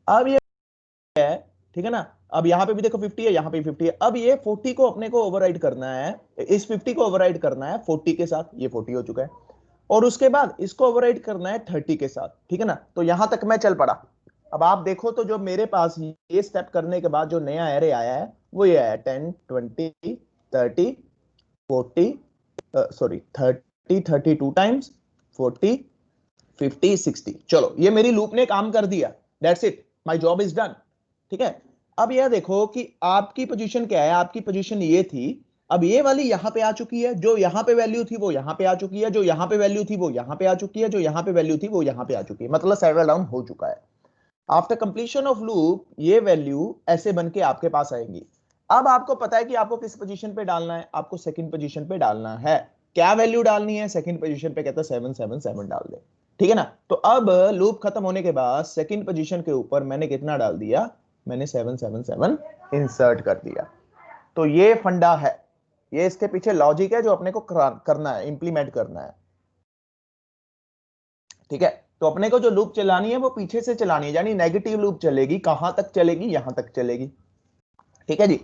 अब ये है, ठीक है ना, अब यहां पे भी देखो 50 है, यहां पे 50 है। अब ये 40 को अपने को ओवरराइड करना है, इस 50 को ओवरराइड करना है 40 के साथ, ये 40 हो चुका है। और उसके बाद इसको ओवरराइड करना है 30 के साथ, ठीक है ना। तो यहां तक मैं चल पड़ा। अब आप देखो तो जो मेरे पास ये स्टेप करने के बाद जो नया एरे आया है वो ये आया 10 20 30 40, सॉरी 30 32 टाइम्स 40 50 60। चलो ये मेरी लूप ने काम कर दिया, that's it, my job is done, ठीक है। अब यह देखो कि आपकी पोजीशन क्या है, आपकी पोजीशन ये थी, अब ये वाली यहां पे आ चुकी है, जो यहां पे वैल्यू थी वो यहां पे आ चुकी है, जो यहां पे वैल्यू थी वो यहां पे आ चुकी है, जो यहां पे वैल्यू थी वो यहां पे आ चुकी है, मतलब सेटल डाउन हो चुका है। आफ्टर कंप्लीशन ऑफ लूप ये वैल्यू ऐसे बन के आपके पास आएंगी। अब आपको पता है कि आपको किस पोजीशन पे डालना है, आपको सेकंड पोजीशन पे डालना है। क्या वैल्यू डालनी है सेकंड पोजीशन पे, कहता है 777 डाल दे, ठीक है ना। तो अब लूप खत्म होने के बाद सेकंड पोजीशन के ऊपर मैंने कितना डाल दिया, मैंने 777 इंसर्ट कर दिया। तो ये फंडा है, ये इसके पीछे लॉजिक है जो अपने को करना है, इंप्लीमेंट करना है, ठीक है। तो अपने को जो लूप चलानी है वो पीछे से चलानी है, यानी नेगेटिव लूप चलेगी, कहां तक चलेगी, यहां तक चलेगी, ठीक है जी।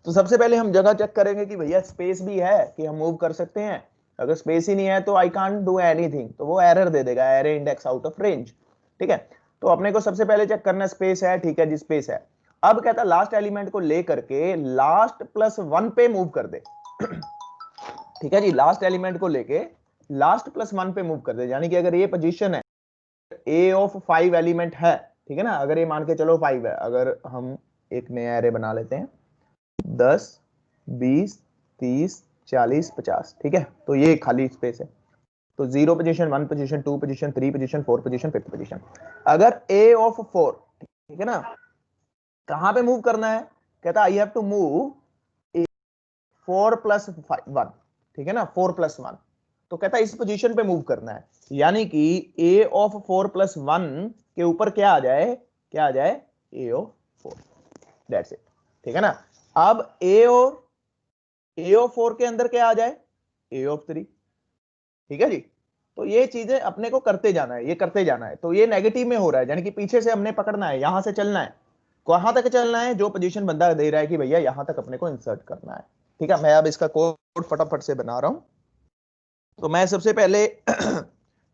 तो सबसे पहले हम जगह चेक करेंगे कि भैया स्पेस भी है कि हम मूव कर सकते हैं। अगर स्पेस ही नहीं है तो आई कांट डू एनीथिंग, तो वो एरर दे देगा, array index out of range, ठीक है। तो अपने को सबसे पहले चेक करना स्पेस है, ठीक है जी स्पेस है। अब कहता है लास्ट एलिमेंट को लेकर के लास्ट +1 पे मूव कर दे, ठीक है जी। लास्ट एलिमेंट को लेके लास्ट +1 पे मूव कर दे, यानी कि अगर ये पोजीशन है ए ऑफ 5 एलिमेंट है, ठीक है ना, अगर ये मान के चलो 5 है, अगर हम एक नया एरे बना लेते हैं 10 20 30 40 50, ठीक है। तो ये खाली स्पेस है, तो 0 position 1 position 2 position 3 position 4 position 5th position. अगर ए ऑफ 4, ठीक है ना, कहां पे मूव करना है, कहता आई हैव टू मूव 4 + 1, ठीक है ना, 4 + 1। तो कहता है इस पोजीशन पे मूव करना है, यानी कि ए ऑफ 4 + 1 के ऊपर क्या आ जाए, क्या आ जाए, ए ऑफ 4, दैट्स इट, ठीक है ना। अब ए ऑफ 4 के अंदर क्या आ जाए, ए ऑफ 3, ठीक है जी। तो ये चीजें अपने को करते जाना है, ये करते जाना है। तो ये नेगेटिव में हो रहा है, यानी कि पीछे से हमने पकड़ना है, यहां से चलना है, कहां तक चलना है, जो पोजीशन बंदा दे रहा है कि भैया यहां तक अपने को इंसर्ट करना है, ठीक है। मैं अब इसका कोड फटाफट से बना रहा हूं। तो मैं सबसे पहले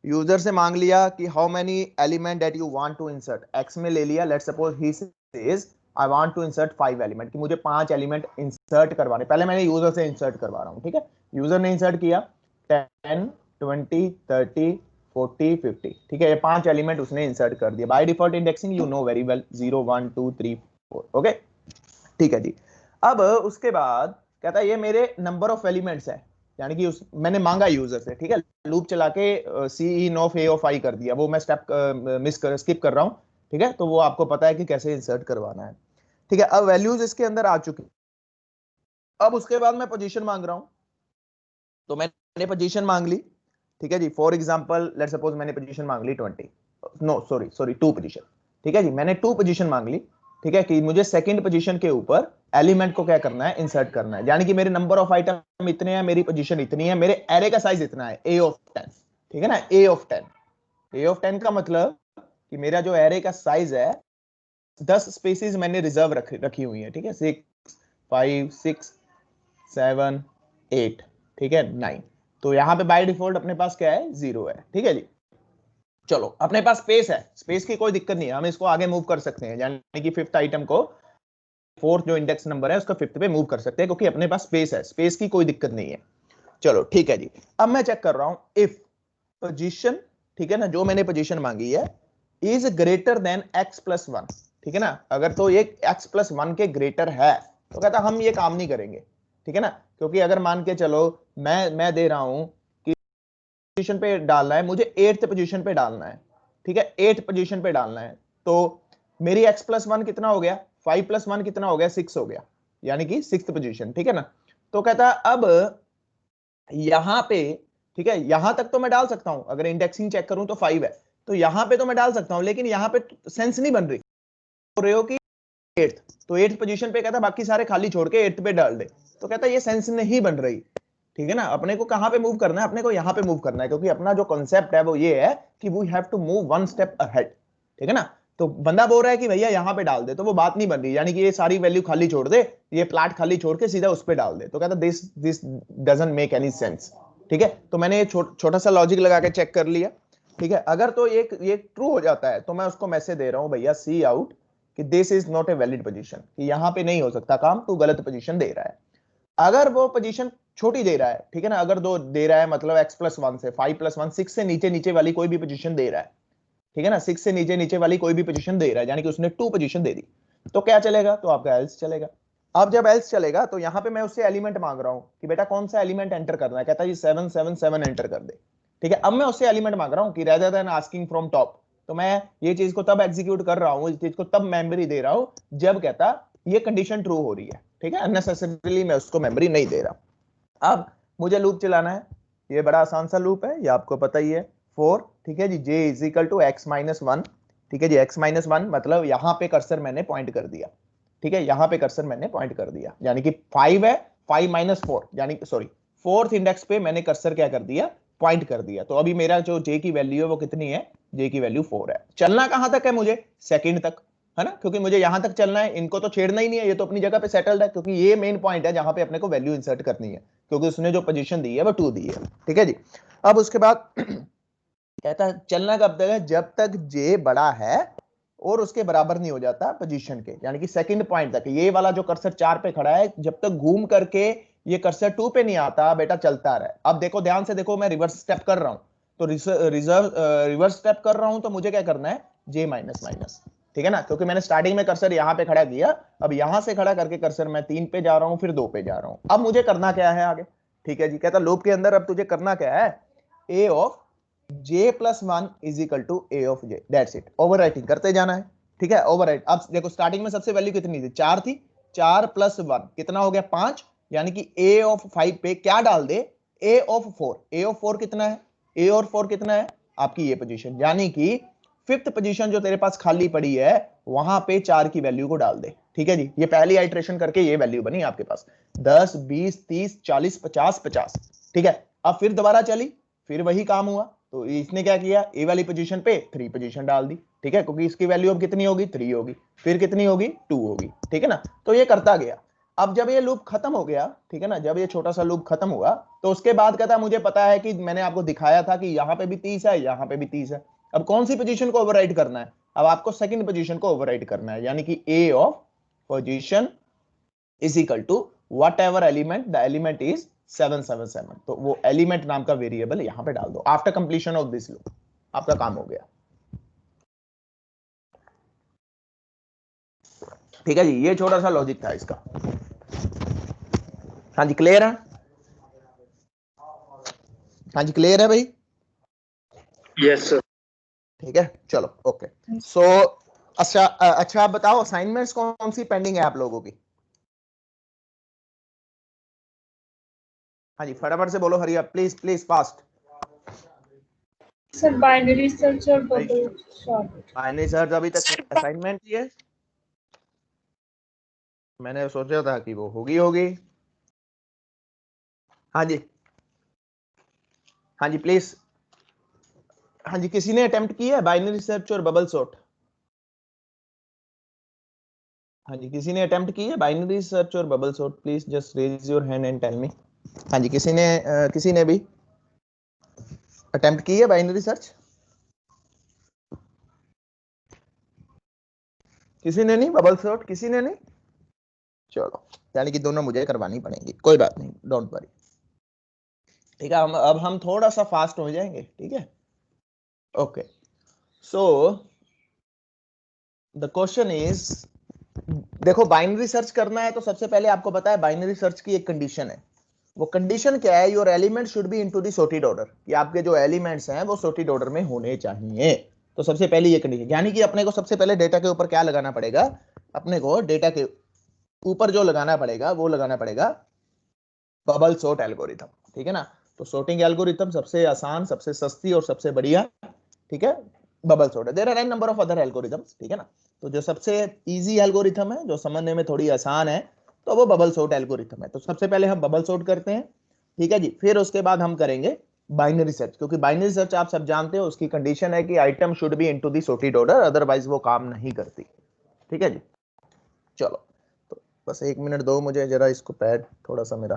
यूजर से मांग लिया कि how many element that you want to insert, X में ले लिया, let's suppose he says I want to insert 5 element, कि मुझे 5 एलिमेंट इंसर्ट करवाने, पहले मैंने यूजर से इंसर्ट करवा रहा हूं, ठीक है। यूजर ने इंसर्ट किया 10 20 30 40 50, ठीक है, ये 5 एलिमेंट उसने इंसर्ट कर दिया। By default indexing you know very well, 0 1 2 3 4, okay, ठीक है जी। अब उसके बाद कहता है ये मेरे नंबर ऑफ एलिमेंट्स है, यानी कि मैंने मांगा यूजर से, ठीक है। लूप चला के सी इन ऑफ ए ऑफ आई कर दिया, वो मैं स्टेप स्किप कर रहा हूं, ठीक है। तो वो आपको पता है कि कैसे इंसर्ट करवाना है, ठीक है। अब वैल्यूज इसके अंदर आ चुकी, अब उसके बाद मैं पोजीशन मांग रहा हूं, तो मैंने पोजीशन मांग ली, ठीक है जी। फॉर एग्जांपल लेट्स सपोज मैंने पोजीशन मांग ली 20, नो सॉरी सॉरी 2 पोजीशन, ठीक है जी, मैंने 2 पोजीशन मांग ली, ठीक है, कि मुझे सेकंड पोजीशन के ऊपर एलिमेंट को क्या करना है, इंसर्ट करना है, यानी कि मेरे नंबर ऑफ आइटम इतने हैं, मेरी पोजीशन इतनी है, मेरे एरे का साइज इतना है, ए ऑफ 10, ठीक है ना, ए ऑफ 10। ए ऑफ 10 का मतलब कि मेरा जो एरे का साइज है 10 स्पेसिस मैंने रिजर्व रखी हुई है, ठीक है, 6 5 6 7 8, ठीक है 9। तो यहां पे बाय डिफॉल्ट अपने पास क्या है, 0 है, ठीक है जी। चलो अपने पास स्पेस है, स्पेस की कोई दिक्कत नहीं है, हम इसको आगे मूव कर सकते हैं, यानी कि 5th आइटम को, 4th जो इंडेक्स नंबर है उसका 5th पे मूव कर सकते हैं, क्योंकि अपने पास स्पेस है, स्पेस की कोई दिक्कत नहीं है। चलो ठीक है जी। अब मैं चेक कर रहा हूं इफ पोजीशन, ठीक है ना, जो मैंने पोजीशन मांगी है इज ग्रेटर देन x + 1, ठीक है ना, अगर तो ये x + 1 के ग्रेटर है तो कहता हम ये काम नहीं करेंगे, ठीक है ना, क्योंकि अगर मान के चलो मैं दे रहा हूं कि पोजीशन पे डालना है मुझे, 8th पोजीशन पे डालना है, ठीक है, 8th पोजीशन पे डालना है, तो मेरी x + 1 कितना हो गया, 5 + 1 कितना हो गया, 6 हो गया, यानी कि 6th पोजीशन, ठीक है ना। तो कहता अब यहां पे, ठीक है, यहां तक तो मैं डाल सकता हूं, अगर इंडेक्सिंग चेक करूं तो 5 है, तो यहां पे तो मैं डाल सकता हूं, लेकिन यहां पे सेंस नहीं बन रही, बोल रहे हो कि 8th, तो 8th पोजीशन पे कहता बाकी सारे खाली छोड़ के 8th पे डाल दे, तो कहता ये सेंस नहीं बन रही, ठीक है ना। अपने को कहां पे मूव करना है, अपने को यहां पे मूव करना है, क्योंकि अपना जो कॉन्सेप्ट है वो ये है कि we have to move 1 step ahead, ठीक है ना। तो बंदा बोल रहा है कि भैया यहाँ पे डाल दे, तो वो बात नहीं बन रही, यानी कि ये सारी वैल्यू खाली छोड़ दे, ये प्लाट खाली छोड़ के सीधा उस पे डाल दे, तो कहता this doesn't make any sense. ठीक है, तो मैंने ये छोटा सा लॉजिक लगा के चेक कर लिया। ठीक है, अगर तो ये ट्रू हो जाता है तो मैं उसको मैसेज दे रहा हूं भैया सी आउट कि this is not a valid position, कि यहाँ पे नहीं हो सकता काम, तू गलत पोजीशन दे रहा है। अगर वो पोजीशन छोटी दे रहा है, ठीक है ना, अगर दो दे रहा है मतलब x+1 से 5+1 6 से नीचे वाली कोई भी पोजीशन दे रहा है, ठीक है ना, 6 से नीचे वाली कोई भी पोजीशन दे रहा है, यानी कि उसने 2 पोजीशन दे दी, तो क्या चलेगा, तो आपका एल्स चलेगा। अब जब एल्स चलेगा तो यहाँ पे मैं उससे एलिमेंट मांग रहा हूँ कि बेटा कौन सा एलिमेंट एंटर करना है, कहता है 777 एंटर कर दे। ठीक है, अब मैं उससे एलिमेंट मांग रहा हूँ कि rather than asking from top, तो मैं ये चीज को तब एग्जीक्यूट कर रहा हूँ, इस चीज को तब मेमोरी दे रहा हूँ जब कहता ये कंडीशन ट्रू हो रही है। ठीक है, अननेसेसरीली मैं उसको मेमोरी नहीं दे रहा। अब मुझे लूप चलाना है, ये बड़ा आसान सा लूप है, ये आपको पता ही है, 4। ठीक है जी, j is equal to x-1। ठीक है जी, x-1 मतलब यहाँ पे कर्सर मैंने पॉइंट कर दिया। ठीक है, यहाँ पे कर्सर मैंने पॉइंट कर दिया, यानी कि 5 है, 5-4, यानी सॉरी 4th इंडेक्स पे मैंने कर्सर क्या कर दिया, पॉइंट कर दिया। तो अभी मेरा जो j की वैल्यू है वो कितनी है, j की वैल्यू 4 है। चलना कहां तक है मुझे, सेकंड तक, है ना, क्योंकि मुझे यहां तक चलना है, इनको तो छेड़ना ही नहीं है, ये तो अपनी जगह पे सेटल्ड है, क्योंकि ये मेन पॉइंट है जहां पे अपने को वैल्यू इंसर्ट करनी है, क्योंकि उसने जो पोजीशन दी है वो 2 दी है। ठीक है जी, अब उसके बाद कहता है चलना कब तक है, जब तक j बड़ा है और उसके बराबर नहीं हो जाता पोजीशन के, यानी कि सेकंड पॉइंट तक। ये वाला जो कर्सर 4 पे खड़ा है, जब तक घूम करके ये कर्सर 2 पे नहीं आता, बेटा चलता रहे। अब देखो ध्यान से देखो, मैं रिवर्स स्टेप कर रहा हूं, तो रिवर्स स्टेप कर रहा हूं, तो मुझे क्या करना है, j-। ठीक है ना, क्योंकि मैंने स्टार्टिंग में कर्सर यहां पे खड़ा किया, अब यहां से खड़ा करके कर्सर मैं 3 पे जा रहा हूं, फिर 2 पे जा रहा हूं। अब मुझे करना क्या है आगे, ठीक है जी, कहता लूप के अंदर अब तुझे करना क्या है, a of j+1 is equal to a of j, that's it, overwriting करते जाना है। ठीक है, ओवरराइट। अब देखो स्टार्टिंग में सबसे वैल्यू कितनी थी, 4 थी, 4+1 कितना हो गया, 5, यानी कि a ऑफ 5 पे क्या डाल दे, a ऑफ 4। a ऑफ 4 कितना है, a और 4 कितना है, आपकी ये पोजीशन, यानी कि 5th पोजीशन जो तेरे पास खाली पड़ी है वहां पे 4 की वैल्यू को डाल दे। ठीक है जी, ये पहली आइट्रेशन करके ये वैल्यू बनी आपके पास 10 20 30 40 50 50। ठीक है, अब फिर दोबारा चली, फिर वही काम हुआ, तो इसने क्या किया, ए वाली पोजीशन पे 3 पोजीशन डाल दी। ठीक है, क्योंकि इसकी वैल्यू अब कितनी होगी, 3 होगी, फिर कितनी होगी, 2 होगी। ठीक है ना, तो ये करता गया। अब जब ये लूप खत्म हो गया, ठीक है ना, जब ये छोटा सा लूप खत्म हुआ, तो उसके बाद कहता मुझे पता है कि मैंने आपको दिखाया था कि यहाँ पे भी 30 है, यहाँ पे भी 30 है। अब कौन सी पोजीशन को ओवरराइड करना है, अब आपको सेकंड पोजीशन को ओवरराइड करना है, यानी कि a of position is equal to whatever element the element is 777, तो वो एलिमेंट नाम का वेरिएबल यहां पे डाल दो। After completion of this loop आपका काम हो गया। ठीक है जी, ये छोटा सा लॉजिक था इसका। हाँ जी क्लियर है, हाँ जी क्लियर है भाई, यस सर। ठीक है चलो ओके। सो अच्छा आप बताओ असाइनमेंट्स कौन सी पेंडिंग है आप लोगों की। हाँ जी फटाफट से बोलो, hurry up please please fast. Sir binary search और बबल सॉर्ट। बाइनरी सर्च अभी तक असाइनमेंट ही है, मैंने सोचा था कि वो होगी। हाँ जी, हाँ जी प्लीज, हाँ जी किसी ने अटेम्प्ट किया है बाइनरी सर्च और बबल सॉर्ट। हाँ जी किसी ने अटेम्प्ट की है बाइनरी सर्च और bubble sort, please just raise your hand and tell me. हाँ जी किसी ने भी अटेम्प्ट की है बाइनरी सर्च, किसी ने नहीं, बबल सॉर्ट किसी ने नहीं, चलो यानी कि दोनों मुझे करवानी पड़ेंगी, कोई बात नहीं, डोंट वरी। ठीक है, अब हम थोड़ा सा फास्ट हो जाएंगे, ठीक है okay. So the question is, देखो बाइनरी सर्च करना है तो सबसे पहले आपको पता है बाइनरी सर्च की एक कंडीशन है, वो कंडीशन क्या है, your element should B into the sorted order, कि आपके जो एलिमेंट्स हैं वो सॉर्टेड ऑर्डर में होने चाहिए। तो सबसे पहले ये कंडीशन, यानी कि अपने को सबसे पहले डेटा के ऊपर क्या लगाना पड़ेगा, अपने को डेटा के ऊपर जो लगाना पड़ेगा वो लगाना पड़ेगा बबल सॉर्ट एल्गोरिथम। ठीक है ना, तो सॉर्टिंग एल्गोरिथम सबसे आसान, सबसे सस्ती और सबसे बढ़िया, ठीक है, बबल सॉर्ट है। There are N number of other algorithms, ठीक है ना, तो जो सबसे इजी एल्गोरिथम है, जो समझने में थोड़ी आसान है, तो वो बबल सॉर्ट एल्गोरिथम है। तो सबसे पहले हम बबल सॉर्ट करते हैं, ठीक है जी, फिर उसके बाद हम करेंगे बाइनरी सर्च, क्योंकि बाइनरी सर्च आप सब जानते हो उसकी कंडीशन है कि item should be into the sorted order, otherwise वो काम नहीं करती। ठीक है जी, चलो तो बस 1 मिनट दो मुझे जरा, इसको पैड थोड़ा सा मेरा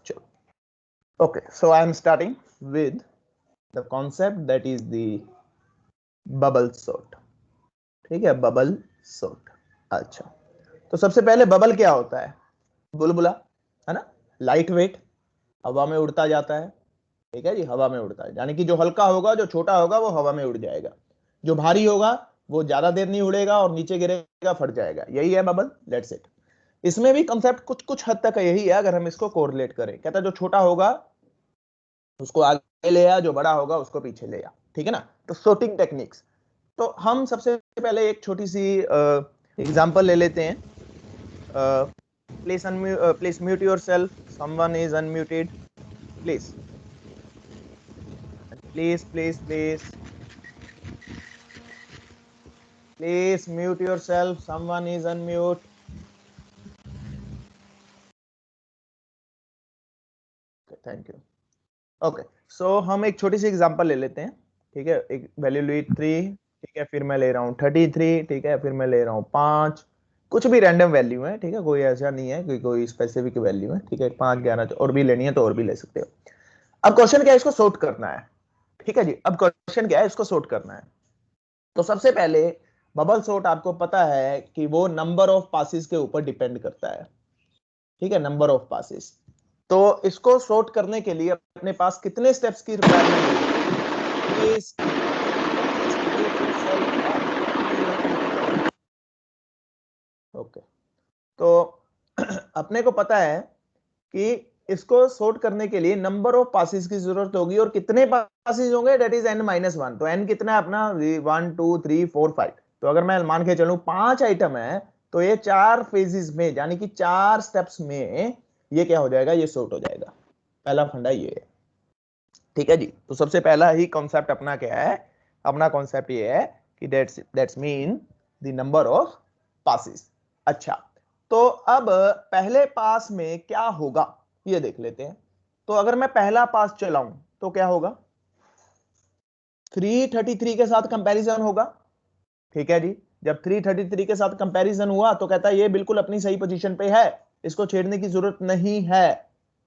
चलो okay, so I am starting with the concept that is the bubble sort. ठीक है, बबल सॉर्ट। अच्छा, तो सबसे पहले बबल क्या होता है? बुलबुला, है ना, लाइट वेट, हवा में उड़ता जाता है। ठीक है जी, हवा में उड़ता है, यानी कि जो हल्का होगा, जो छोटा होगा वो हवा में उड़ जाएगा, जो भारी होगा वो ज्यादा देर नहीं उड़ेगा और नीचे गिरेगा, फट जाएगा। यही है बबल, लेट्स इट। इसमें भी कंसेप्ट कुछ कुछ हद तक यही है, अगर हम इसको कोरिलेट करें। कहता है जो छोटा होगा उसको आगे ले आ, जो बड़ा होगा उसको पीछे ले आ। ठीक है ना, तो सॉर्टिंग टेक्निक्स। तो हम सबसे पहले एक छोटी सी एग्जांपल ले लेते हैं। Please mute yourself, someone is unmuted, please please please please please mute yourself, someone is unmute. Thank you. Okay, so हम एक छोटी सी एग्जांपल ले लेते हैं। ठीक है, एक वैल्यू ली 3, ठीक है, फिर मैं ले रहा हूँ 33, ठीक है, फिर मैं ले रहा हूँ 5, कुछ भी रैंडम वैल्यू है। ठीक है, कोई ऐसा नहीं है कि कोई स्पेसिफिक वैल्यू है। ठीक है, 5, 11 और भी लेनी है तो और भी ले सकते हो। अब क्वेश्चन क्या है, इसको सॉर्ट करना है। ठीक है जी, अब क्वेश्चन क्या है, इसको सॉर्ट करना है। तो सबसे पहले बबल सॉर्ट आपको पता है कि वो नंबर ऑफ पासिस के ऊपर डिपेंड करता है। ठीक है, नंबर ऑफ पासिस। तो इसको सॉर्ट करने के लिए अपने पास कितने स्टेप्स की रिक्वायरमेंट है? ओके, तो अपने को पता है कि इसको सॉर्ट करने के लिए नंबर ऑफ पासिस की जरूरत होगी, और कितने पासिस होंगे? That is n-1। तो n कितना है अपना? 1 2 3 4 5। तो अगर मैं मान के चलूं 5 आइटम है, तो ये 4 फेजेस में, यानी कि 4 स्टेप्स में ये क्या हो जाएगा? ये सॉर्ट हो जाएगा। पहला फंडा ये है। ठीक है जी, तो सबसे पहला ही कॉन्सेप्ट अपना क्या है? अपना कॉन्सेप्ट ये है कि that's mean the number of passes. अच्छा, तो अब पहले पास में क्या होगा ये देख लेते हैं। तो अगर मैं पहला पास चलाऊं तो क्या होगा? 333 के साथ कंपैरिजन होगा। ठीक है जी, जब 333 के साथ कंपैरिजन हुआ तो कहता है ये बिल्कुल अपनी सही पोजीशन पे है, इसको छेड़ने की जरूरत नहीं है।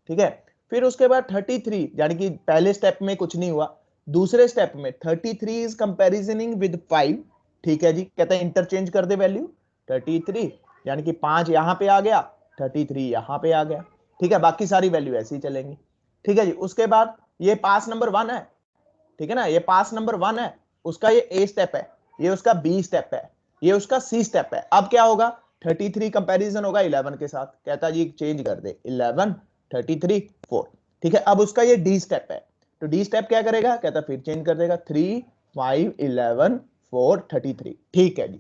ठीक है, फिर उसके बाद 33, यानी कि पहले स्टेप में कुछ नहीं हुआ, दूसरे स्टेप में 33 इज कंपैरिजनिंग विद 5। ठीक है जी, कहता है इंटरचेंज कर दे वैल्यू। 33 यानी कि 5 यहां पे आ गया, 33 यहां पे आ गया। ठीक है, बाकी सारी वैल्यू ऐसी ही चलेंगी। ठीक है जी, उसके बाद ये पास नंबर 1 है। ठीक है ना, ये पास नंबर 1 है, उसका ये ए स्टेप है, ये उसका बी स्टेप है, ये उसका सी स्टेप है। अब क्या होगा? 33 कंपैरिजन होगा 11 के साथ, कहता जी चेंज कर दे 11 33 4। ठीक है, अब उसका ये डी स्टेप है, तो डी स्टेप क्या करेगा? कहता फिर चेंज कर देगा 3 5 11 4 33। ठीक है जी,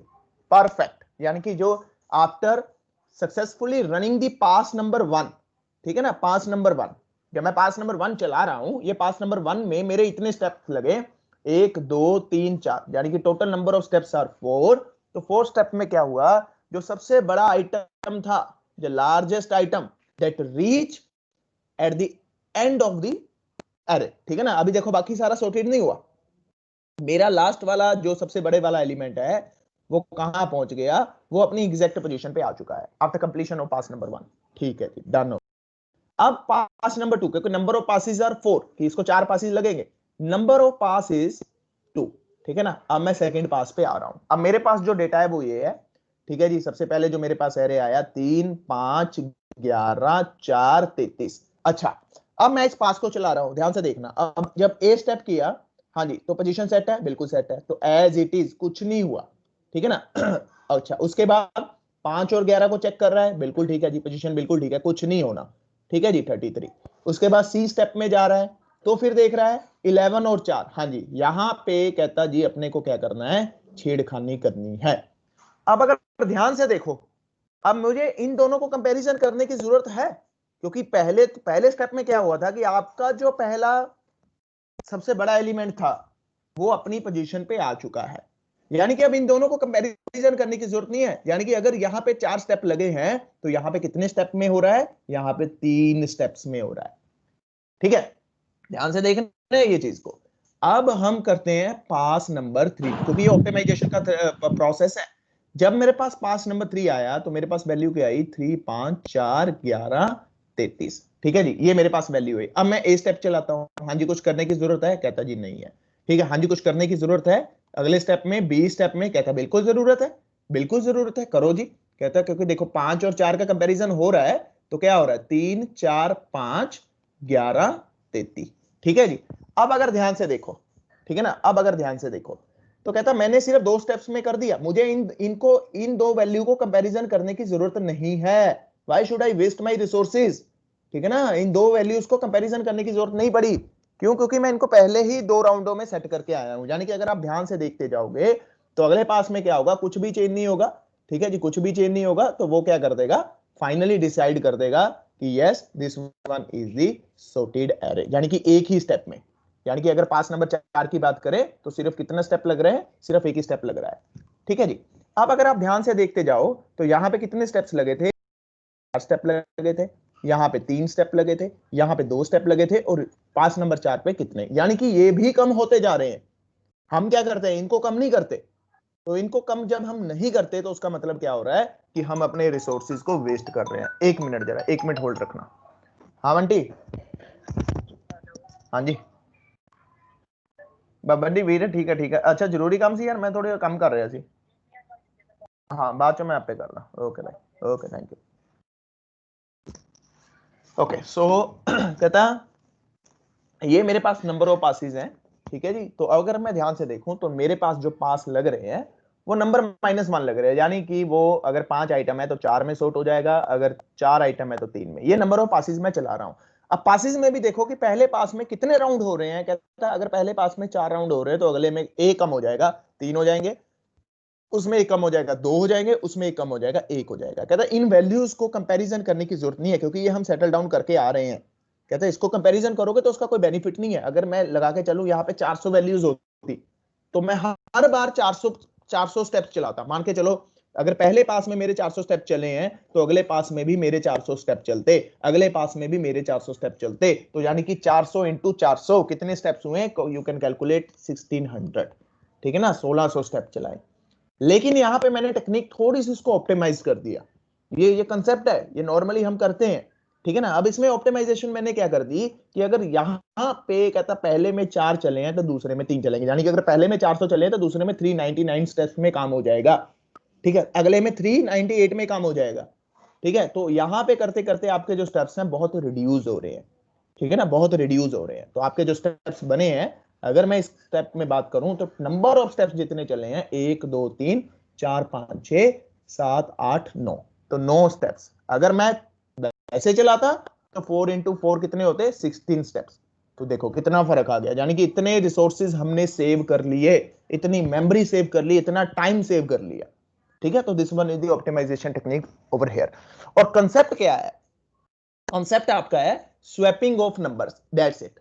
परफेक्ट। यानी कि जो आफ्टर सक्सेसफुली रनिंग दी पास नंबर 1, ठीक है ना, पास नंबर 1, जब मैं पास नंबर 1 चला रहा हूं, ये पास नंबर 1 में मेरे इतने स्टेप्स लगे, 1 2 3 4, यानी कि total number of steps are 4। तो 4 स्टेप में क्या हुआ? जो सबसे बड़ा आइटम था, जो largest item that reach at the end of the अरे, ठीक है ना, अभी देखो बाकी सारा सॉर्टेड नहीं हुआ, मेरा लास्ट वाला जो सबसे बड़े वाला एलिमेंट है वो कहां पहुंच गया? वो अपनी एग्जैक्ट पोजीशन पे आ चुका है after completion of pass number 1। ठीक है जी, डन हो। अब पास नंबर 2, क्योंकि नंबर ऑफ पासिस आर 4, कि इसको 4 पासिस लगेंगे, नंबर ऑफ पास इज 2। ठीक है ना, अब मैं सेकंड पास पे आ रहा हूं। अब मेरे पास जो डेटा है वो ये है। ठीक है जी, सबसे पहले जो मेरे पास एरे आया 3 5 11 4 33। अच्छा, अब मैं इस पास को चला रहा हूं, ध्यान से देखना। अब जब ए स्टेप किया, हाँ जी, तो पोजीशन सेट है, बिल्कुल सेट है, तो एज इट इज, कुछ नहीं हुआ। ठीक है ना अच्छा, उसके बाद 5 और 11 को चेक कर रहा है, बिल्कुल ठीक है जी, पोजीशन बिल्कुल ठीक है, कुछ नहीं होना। ठीक है जी, 33। उसके बाद सी स्टेप में जा रहा है, तो फिर देख रहा है 11 और 4, हाँ जी, यहां पे कहता जी अपने को क्या करना है? छेड़खानी करनी है। अब अगर ध्यान से देखो, अब मुझे इन दोनों को कंपैरिजन करने की जरूरत है, क्योंकि पहले स्टेप में क्या हुआ था कि आपका जो पहला सबसे बड़ा एलिमेंट था वो अपनी पोजीशन पे आ चुका है। यानी कि अब इन दोनों को कंपैरिजन करने की जरूरत नहीं है। यानी कि अगर यहाँ पे 4 स्टेप लगे हैं तो यहाँ पे कितने स्टेप में हो रहा है, यहाँ पे 3 स्टेप्स में हो रहा है। ठीक है, ध्यान से देखना है ये चीज को। अब हम करते हैं पास नंबर 3, क्योंकि ये ऑप्टिमाइजेशन का प्रोसेस है। जब मेरे पास पास नंबर 3 आया तो मेरे पास वैल्यू क्या आई, 3 5 4 11 33। ठीक है जी, ये मेरे पास वैल्यू है। अब मैं ए स्टेप चलाता हूं, हाँ जी कुछ करने की जरूरत है, कहता जी नहीं है। ठीक है, हाँ जी कुछ करने की जरूरत है। अगले स्टेप में बी स्टेप में कहता बिल्कुल जरूरत है, बिल्कुल जरूरत है, करो जी। कहता क्योंकि देखो 5 और 4 का कंपैरिजन हो रहा है, तो क्या हो रहा है, 3 4 5 11 33। ठीक है जी। अब अगर ध्यान से देखो, ठीक है ना, अब अगर ध्यान से देखो तो कहता मैंने सिर्फ 2 स्टेप्स में कर दिया, मुझे इन दो वैल्यू को कंपैरिजन करने की जरूरत नहीं है। Why should I waste my resources. ठीक है ना, इन दो वैल्यूज को कंपैरिजन करने की जरूरत नहीं पड़ी। क्यों, क्योंकि मैं इनको पहले ही 2 राउंडों में सेट करके आया हूं। यानी कि अगर आप ध्यान से देखते जाओगे तो अगले पास में क्या होगा, कुछ भी चेंज नहीं होगा। ठीक है जी, कुछ भी चेंज नहीं होगा तो वो क्या कर देगा, फाइनली डिसाइड कर देगा कि yes this one is the sorted array, यानी कि एक ही स्टेप में। यानी कि अगर पास नंबर 4 की बात करें तो सिर्फ कितना स्टेप लग रहे हैं, सिर्फ एक ही स्टेप लग रहा है। ठीक है जी। अब अगर आप ध्यान से देखते जाओ तो यहां पे कितने स्टेप्स लगे थे, 4 स्टेप लगे थे, यहां पे 3 स्टेप लगे थे, यहां पे 2 स्टेप लगे थे, और पास नंबर 4 पे कितने, यानी कि ये भी कम होते जा रहे हैं। हम क्या करते हैं, इनको कम नहीं करते। तो इनको कम जब हम नहीं करते तो उसका मतलब क्या हो रहा है कि हम अपने रिसोर्सेज को वेस्ट कर रहे हैं। 1 मिनट, जरा 1 मिनट होल्ड रखना। हाँ बंटी, हाँ जी बंटी वीर, ठीक है ठीक है। अच्छा जरूरी काम सी यार, मैं थोड़े कम कर रहा सी। हाँ बाद चो मैं आपे करना। ओके भाई, ओके थैंक यू। ओके सो कहता ये मेरे पास नंबर ऑफ पासिस हैं। ठीक है जी, तो अगर मैं ध्यान से देखूं तो मेरे पास जो पास लग रहे हैं वो नंबर -1 लग रहे हैं। यानी कि वो अगर 5 आइटम है तो 4 में सॉर्ट हो जाएगा, अगर 4 आइटम है तो 3 में। ये नंबर ऑफ पासिस मैं चला रहा हूं। अब पासिस में भी देखो कि पहले पास में कितने राउंड हो रहे हैं। कहता अगर पहले पास में 4 राउंड हो रहे हैं तो अगले में एक कम हो जाएगा, 3 हो जाएंगे, उसमें एक कम हो जाएगा, 2 हो जाएंगे, उसमें एक कम हो जाएगा, 1 हो जाएगा। कहता इन वैल्यूज को कंपैरिजन करने की जरूरत नहीं है, क्योंकि ये हम सेटल डाउन करके आ रहे हैं। कहता है इसको कंपैरिजन करोगे तो उसका कोई बेनिफिट नहीं है। अगर मैं लगा के चलूं यहाँ पे 400 वैल्यूज होती तो मैं हर बार 400 स्टेप्स चलाता। मान के चलो अगर पहले पास में मेरे 400 स्टेप चले हैं तो अगले पास में भी मेरे 400 स्टेप चलते, अगले पास में भी मेरे 400 स्टेप चलते। तो यानी कि 400 इंटू 400 कितने स्टेप्स हुए, यू कैन कैलकुलेट 1600। ठीक है ना, 1600 स्टेप चलाए। लेकिन यहां पे मैंने टेक्निक थोड़ी सी उसको ऑप्टिमाइज कर दिया। ये कंसेप्ट है, ये नॉर्मली हम करते हैं। ठीक है ना, अब इसमें ऑप्टिमाइजेशन मैंने क्या कर दी कि अगर यहां पे कहता पहले में 4 चले हैं तो दूसरे में 3 चलेंगे। यानी कि अगर पहले में 400 चले हैं तो दूसरे में 399 स्टेप्स में काम हो जाएगा। ठीक है, अगले में 398 में काम हो जाएगा। ठीक है, तो यहां पे करते करते आपके जो स्टेप्स हैं बहुत रिड्यूस हो रहे हैं। ठीक है ना, बहुत रिड्यूस हो रहे हैं। तो आपके जो स्टेप्स बने हैं, अगर मैं इस स्टेप में बात करूं तो नंबर ऑफ स्टेप्स जितने चले हैं 1 2 3 4 5 6 7 8 9, तो 9 स्टेप्स। अगर मैं ऐसे चलाता तो 4 इंटू 4 कितने होते, 16 स्टेप्स। तो देखो कितना फर्क आ गया। यानी कि इतने रिसोर्सेज हमने सेव कर लिए, इतनी मेमोरी सेव कर ली, इतना टाइम सेव कर लिया। ठीक है, तो this one is the optimisation technique over here. और कंसेप्ट क्या है, कॉन्सेप्ट आपका है swapping of numbers, that's it.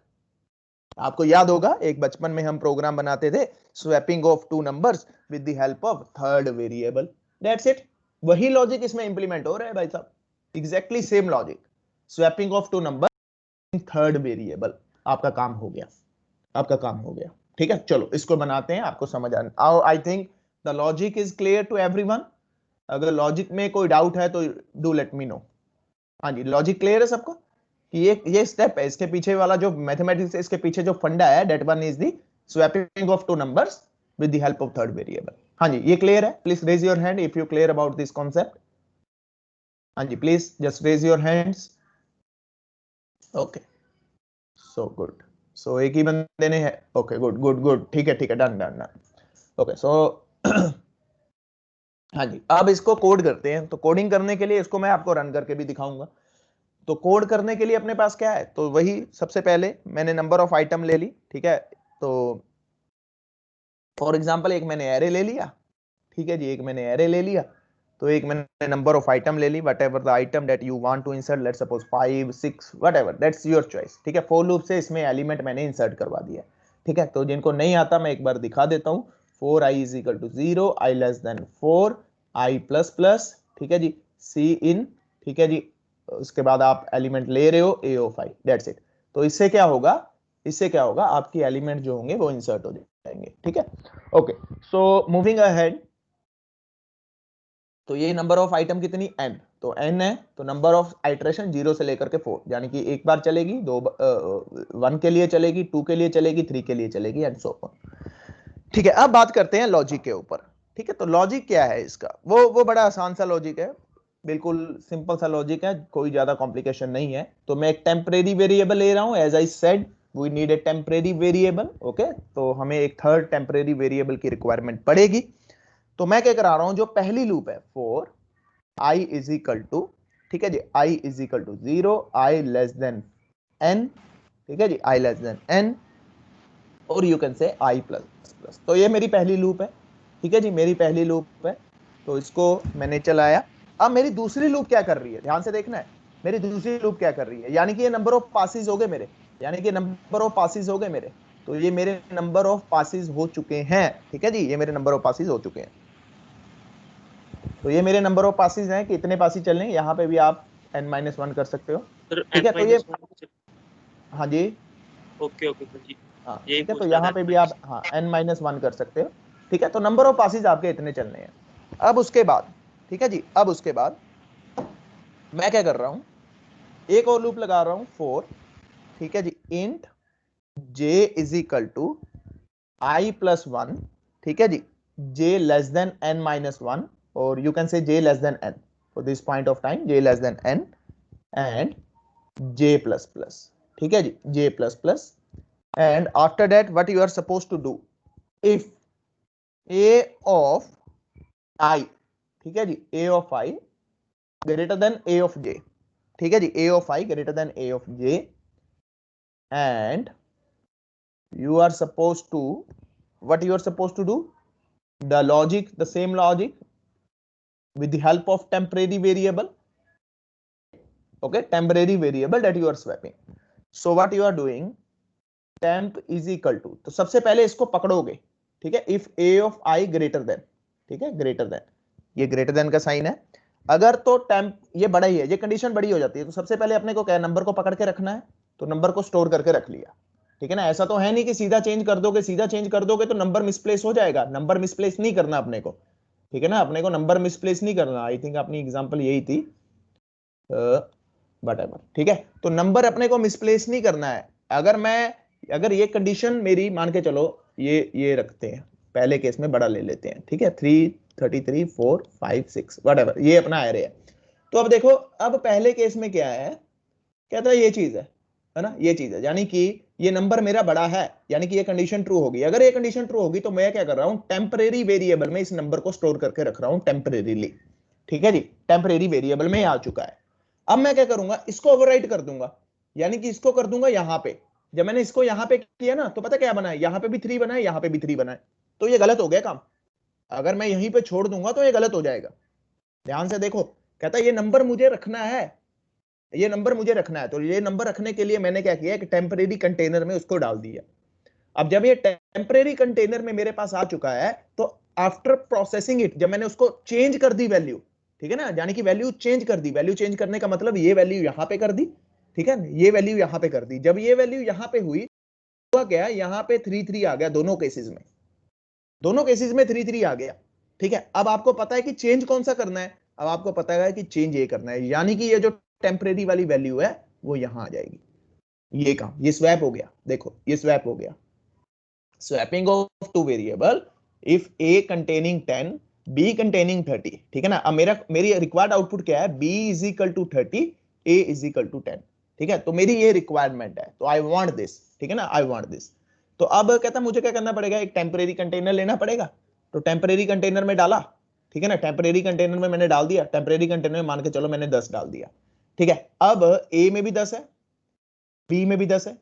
आपको याद होगा एक बचपन में हम प्रोग्राम बनाते थे, swapping of 2 numbers with the help of third variable, that's it. वही लॉजिक इसमें इंप्लीमेंट हो रहा है भाई साहब, exactly same logic. Swapping of 2 number in third variable, आपका काम हो गया, आपका काम हो गया। ठीक है, चलो इसको बनाते हैं, आपको समझ आ, I think the logic is clear to everyone. अगर लॉजिक में कोई डाउट है तो डू लेट मी नो। हाँ जी, लॉजिक क्लियर है सबको कि ये स्टेप है, इसके पीछे वाला जो मैथमेटिक्स है, इसके पीछे जो फंडा है, that one is the swapping of 2 numbers with the help of third variable. हाँ जी, ये क्लियर है? Please raise your hand if you clear about this concept. हाँ जी, please just raise your hands. Okay, so good. So एक ही बंदे ने है, ओके गुड गुड गुड, ठीक है ठीक है, done done done. Okay so हाँ जी, अब इसको कोड करते हैं। तो कोडिंग करने के लिए इसको मैं आपको रन करके भी दिखाऊंगा। तो कोड करने के लिए अपने पास क्या है, तो वही सबसे पहले मैंने नंबर ऑफ आइटम ले ली। ठीक है, तो फॉर एग्जांपल एक मैंने एरे ले लिया। ठीक है जी, एक मैंने एरे ले लिया, तो एक मैंने नंबर ऑफ आइटम ले ली, whatever the item that you want to insert, let's suppose 5 6 whatever, that's your choice. ठीक है, फॉर लूप से इसमें एलिमेंट मैंने इंसर्ट करवा दिया। ठीक है, तो जिनको नहीं आता मैं एक बार दिखा देता हूँ। 4i is equal to 0, i less than 4, i plus plus, ठीक है जी, सी इन, ठीक है जी, उसके बाद आप एलिमेंट ले रहे हो a of i, that's it. तो इससे क्या होगा, इससे क्या होगा, आपकी एलिमेंट जो होंगे वो इंसर्ट हो जाएंगे, ठीक है। ओके, सो मूविंग अहेड, तो ये नंबर ऑफ आइटम कितनी n, तो n है, तो नंबर ऑफ आइटरेशन 0 से लेकर के 4, यानी कि एक बार चलेगी, 1 के लिए चलेगी, 2 के लिए चलेगी, 3 के लिए चलेगी, एंड सो ऑन। ठीक है, अब बात करते हैं लॉजिक के ऊपर। ठीक है, तो लॉजिक क्या है इसका, वो बड़ा आसान सा लॉजिक है, बिल्कुल सिंपल सा लॉजिक है, कोई ज्यादा कॉम्प्लिकेशन नहीं है। तो मैं एक टेम्परेरी वेरिएबल ले रहा हूं, as I said we need a temporary variable, okay, तो हमें एक थर्ड टेम्परेरी वेरिएबल की रिक्वायरमेंट पड़ेगी। तो मैं क्या करा रहा हूं, जो पहली लूप है for i is equal to, ठीक है जी, i is equal to 0, i less than n, ठीक है जी, i लेस देन n, और you can say i plus plus. तो ये मेरी पहली लूप है, ठीक है जी, मेरी पहली लूप है, तो इसको मैंने चलाया। अब मेरी दूसरी लूप क्या कर रही है, ध्यान से देखना है, मेरी दूसरी लूप क्या कर रही है, यानी कि ये नंबर ऑफ पासिस हो गए मेरे, यानी कि नंबर ऑफ पासिस हो गए मेरे, तो ये मेरे नंबर ऑफ पासिस हो चुके हैं, ठीक है जी, ये मेरे नंबर ऑफ पासिस हो चुके हैं। तो ये मेरे नंबर ऑफ पासिस हैं कि इतने पासिस चल रहे हैं, यहाँ पे भी आप n-1 कर सकते हो, ठीक है। तो ये, हाँ जी, ओके ओके सर जी, हाँ ठीक है, तो यहाँ पे भी आप हाँ n-1 कर सकते हो, ठीक है। तो नंबर ऑफ पासिस आपके इतने चलने हैं। अब उसके बाद, ठीक है जी, अब उसके बाद मैं क्या कर रहा हूं, एक और लूप लगा रहा हूं 4, ठीक है जी, int j is equal to i plus 1, ठीक है जी, j लेस देन n-1, और you can say j less than n for this point of time, j less than n and j plus plus, ठीक है जी, j plus plus. And after that, what you are supposed to do? If a of I, ठीक है जी, a of I greater than a of j, ठीक है जी, a of I greater than a of j, and you are supposed to, what you are supposed to do? The logic, the same logic with the help of temporary variable, okay, temporary variable that you are swapping. So what you are doing? temp is equal to, तो सबसे पहले इसको पकड़ोगे, ठीक है, if a of i greater than, ठीक है, greater than, ये greater than का साइन है, अगर तो टेम्प ये बड़ा ही है, ये कंडीशन बड़ी हो जाती है, तो सबसे पहले अपने को क्या, नंबर को पकड़ के रखना है, तो नंबर को स्टोर करके रख लिया, ठीक है ना। ऐसा तो है नहीं कि सीधा चेंज कर दोगे, सीधा चेंज कर दोगे तो नंबर मिसप्लेस हो जाएगा, नंबर मिसप्लेस नहीं करना अपने को, ठीक है ना, अपने को नंबर मिसप्लेस नहीं करना। आई थिंक अपनी एग्जांपल यही थी, व्हाटएवर, ठीक है। तो नंबर अपने को मिसप्लेस नहीं करना है। अगर ये कंडीशन मेरी, मान के चलो ये रखते हैं, पहले केस में बड़ा ले लेते हैं, ठीक है, 3 33 4 5 6 व्हाटएवर, ये अपना एरे है। तो अब देखो, अब पहले केस में क्या है, कहता है ये चीज है ना, ये चीज है, यानी कि ये नंबर मेरा बड़ा है, यानी कि ये कंडीशन ट्रू होगी। अगर ये कंडीशन ट्रू होगी तो मैं क्या कर रहा हूं, टेम्परेरी वेरिएबल में इस नंबर को स्टोर करके रख रहा हूं टेम्परेरीली, ठीक है जी, टेम्परेरी वेरिएबल में आ चुका है। अब मैं क्या करूंगा, इसको ओवरराइट कर दूंगा, यानी कि इसको कर दूंगा यहां पे। जब मैंने इसको यहां पे किया ना, तो पता क्या बना है, यहां पे भी 3 बना है, यहां पे भी 3 बना है, तो ये गलत हो गया काम। अगर मैं यहीं पे छोड़ दूंगा तो ये गलत हो जाएगा। ध्यान से देखो, कहता है ये नंबर मुझे रखना है, ये नंबर मुझे रखना है, तो ये नंबर रखने के लिए मैंने क्या किया, एक टेम्परेरी कंटेनर में उसको डाल दिया। अब जब ये टेम्परेरी कंटेनर में मेरे पास आ चुका है, तो आफ्टर प्रोसेसिंग इट, जब मैंने उसको चेंज कर दी वैल्यू, ठीक है ना, यानी कि वैल्यू चेंज कर दी, वैल्यू चेंज करने का मतलब ये वैल्यू यहां पे कर दी, ठीक है, ये वैल्यू यहां पे कर दी। जब ये वैल्यू यहां पे हुई, हुआ क्या, यहां पे 3 आ गया, दोनों केसेस में, दोनों केसेस में 3 आ गया, ठीक है। अब आपको पता है कि चेंज कौन सा करना है, अब आपको पता है कि चेंज ये करना है, यानी कि ये जो टेम्परेरी वाली वैल्यू है वो यहां आ जाएगी। ये काम, ये स्वैप हो गया, देखो ये स्वैप हो गया, swapping of two variable, if a containing 10 b containing 30, ठीक है ना। अब मेरी रिक्वायर्ड आउटपुट क्या है, b is equal to 30, a is equal to 10, ठीक है। तो मेरी ये रिक्वायरमेंट है, तो आई वांट दिस, ठीक है ना, आई वांट दिस। तो अब कहता मुझे क्या करना पड़ेगा, एक टेम्परेरी कंटेनर लेना पड़ेगा, तो टेम्परेरी कंटेनर में डाला, ठीक है ना, टेम्परेरी कंटेनर में मैंने डाल दिया, टेम्परेरी कंटेनर में मान के चलो मैंने 10 डाल दिया, ठीक है। अब a में भी 10 है, b में भी 10 है,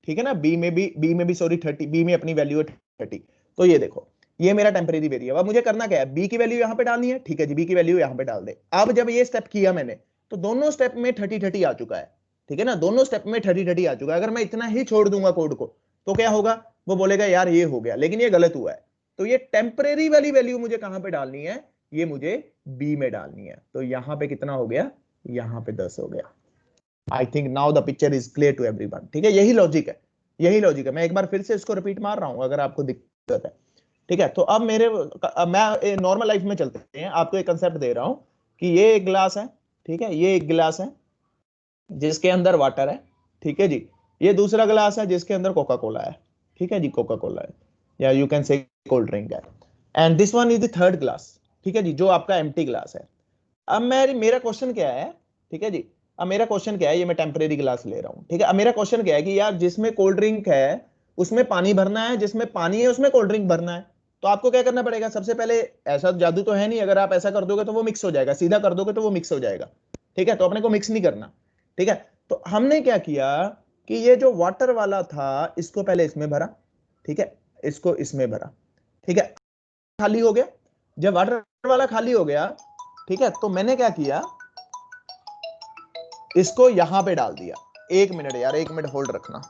ठीक है ना, बी में भी सॉरी 30, बी में अपनी वैल्यू है 30। तो ये देखो, ये मेरा टेम्परेरी वेरिएबल। अब मुझे करना क्या है, बी की वैल्यू यहां पे डालनी है, ठीक है जी, बी की वैल्यू यहां पे डाल दे। अब जब ये स्टेप किया मैंने, तो दोनों स्टेप में 30 आ चुका है, ठीक है ना, दोनों स्टेप में 30 आ चुका है। अगर मैं इतना ही छोड़ दूंगा कोड को, तो क्या होगा, वो बोलेगा यार ये हो गया, लेकिन ये गलत हुआ है, तो ये टेम्परेरी वाली वैल्यू मुझे कहां पे डालनी है, ये मुझे बी में डालनी है। तो यहां पे कितना हो गया, यहां पे 10 हो गया। I think now the picture is clear to everyone. ठीक है, यही लॉजिक है, यही लॉजिक है। मैं एक बार फिर से इसको रिपीट मार रहा हूं अगर आपको दिक्कत है। ठीक है, तो अब मैं नॉर्मल लाइफ में चलते हैं, आपको एक कंसेप्ट दे रहा हूं कि ये एक गिलास है, ठीक है, ये एक गिलास है जिसके अंदर वाटर है, ठीक है जी। ये दूसरा गिलास है जिसके अंदर कोका कोला है, ठीक है जी, कोका कोला है, या you can say cold drink है। And this one is the third glass, ठीक है जी, जो आपका एम्प्टी ग्लास है। अब मेरा क्वेश्चन क्या है, ठीक है जी, अब मेरा क्वेश्चन क्या है, ये मैं टेम्परेरी ग्लास ले रहा हूं, ठीक है। अब मेरा क्वेश्चन क्या है कि यार जिसमें कोल्ड ड्रिंक है उसमें पानी भरना है, जिसमें पानी है उसमें कोल्ड ड्रिंक भरना है। तो आपको क्या करना पड़ेगा, सबसे पहले, ऐसा जादू तो है नहीं, अगर आप ऐसा कर दोगे तो वो मिक्स हो जाएगा, सीधा कर दोगे तो वो मिक्स हो जाएगा, ठीक है। तो अपने को मिक्स नहीं करना, ठीक है। तो हमने क्या किया कि ये जो वाटर वाला था इसको पहले इसमें भरा, ठीक है, इसको इसमें भरा, ठीक है, खाली हो गया। जब वाटर वाला खाली हो गया, ठीक है, तो मैंने क्या किया, इसको यहां पे डाल दिया। एक मिनट यार, एक मिनट होल्ड रखना।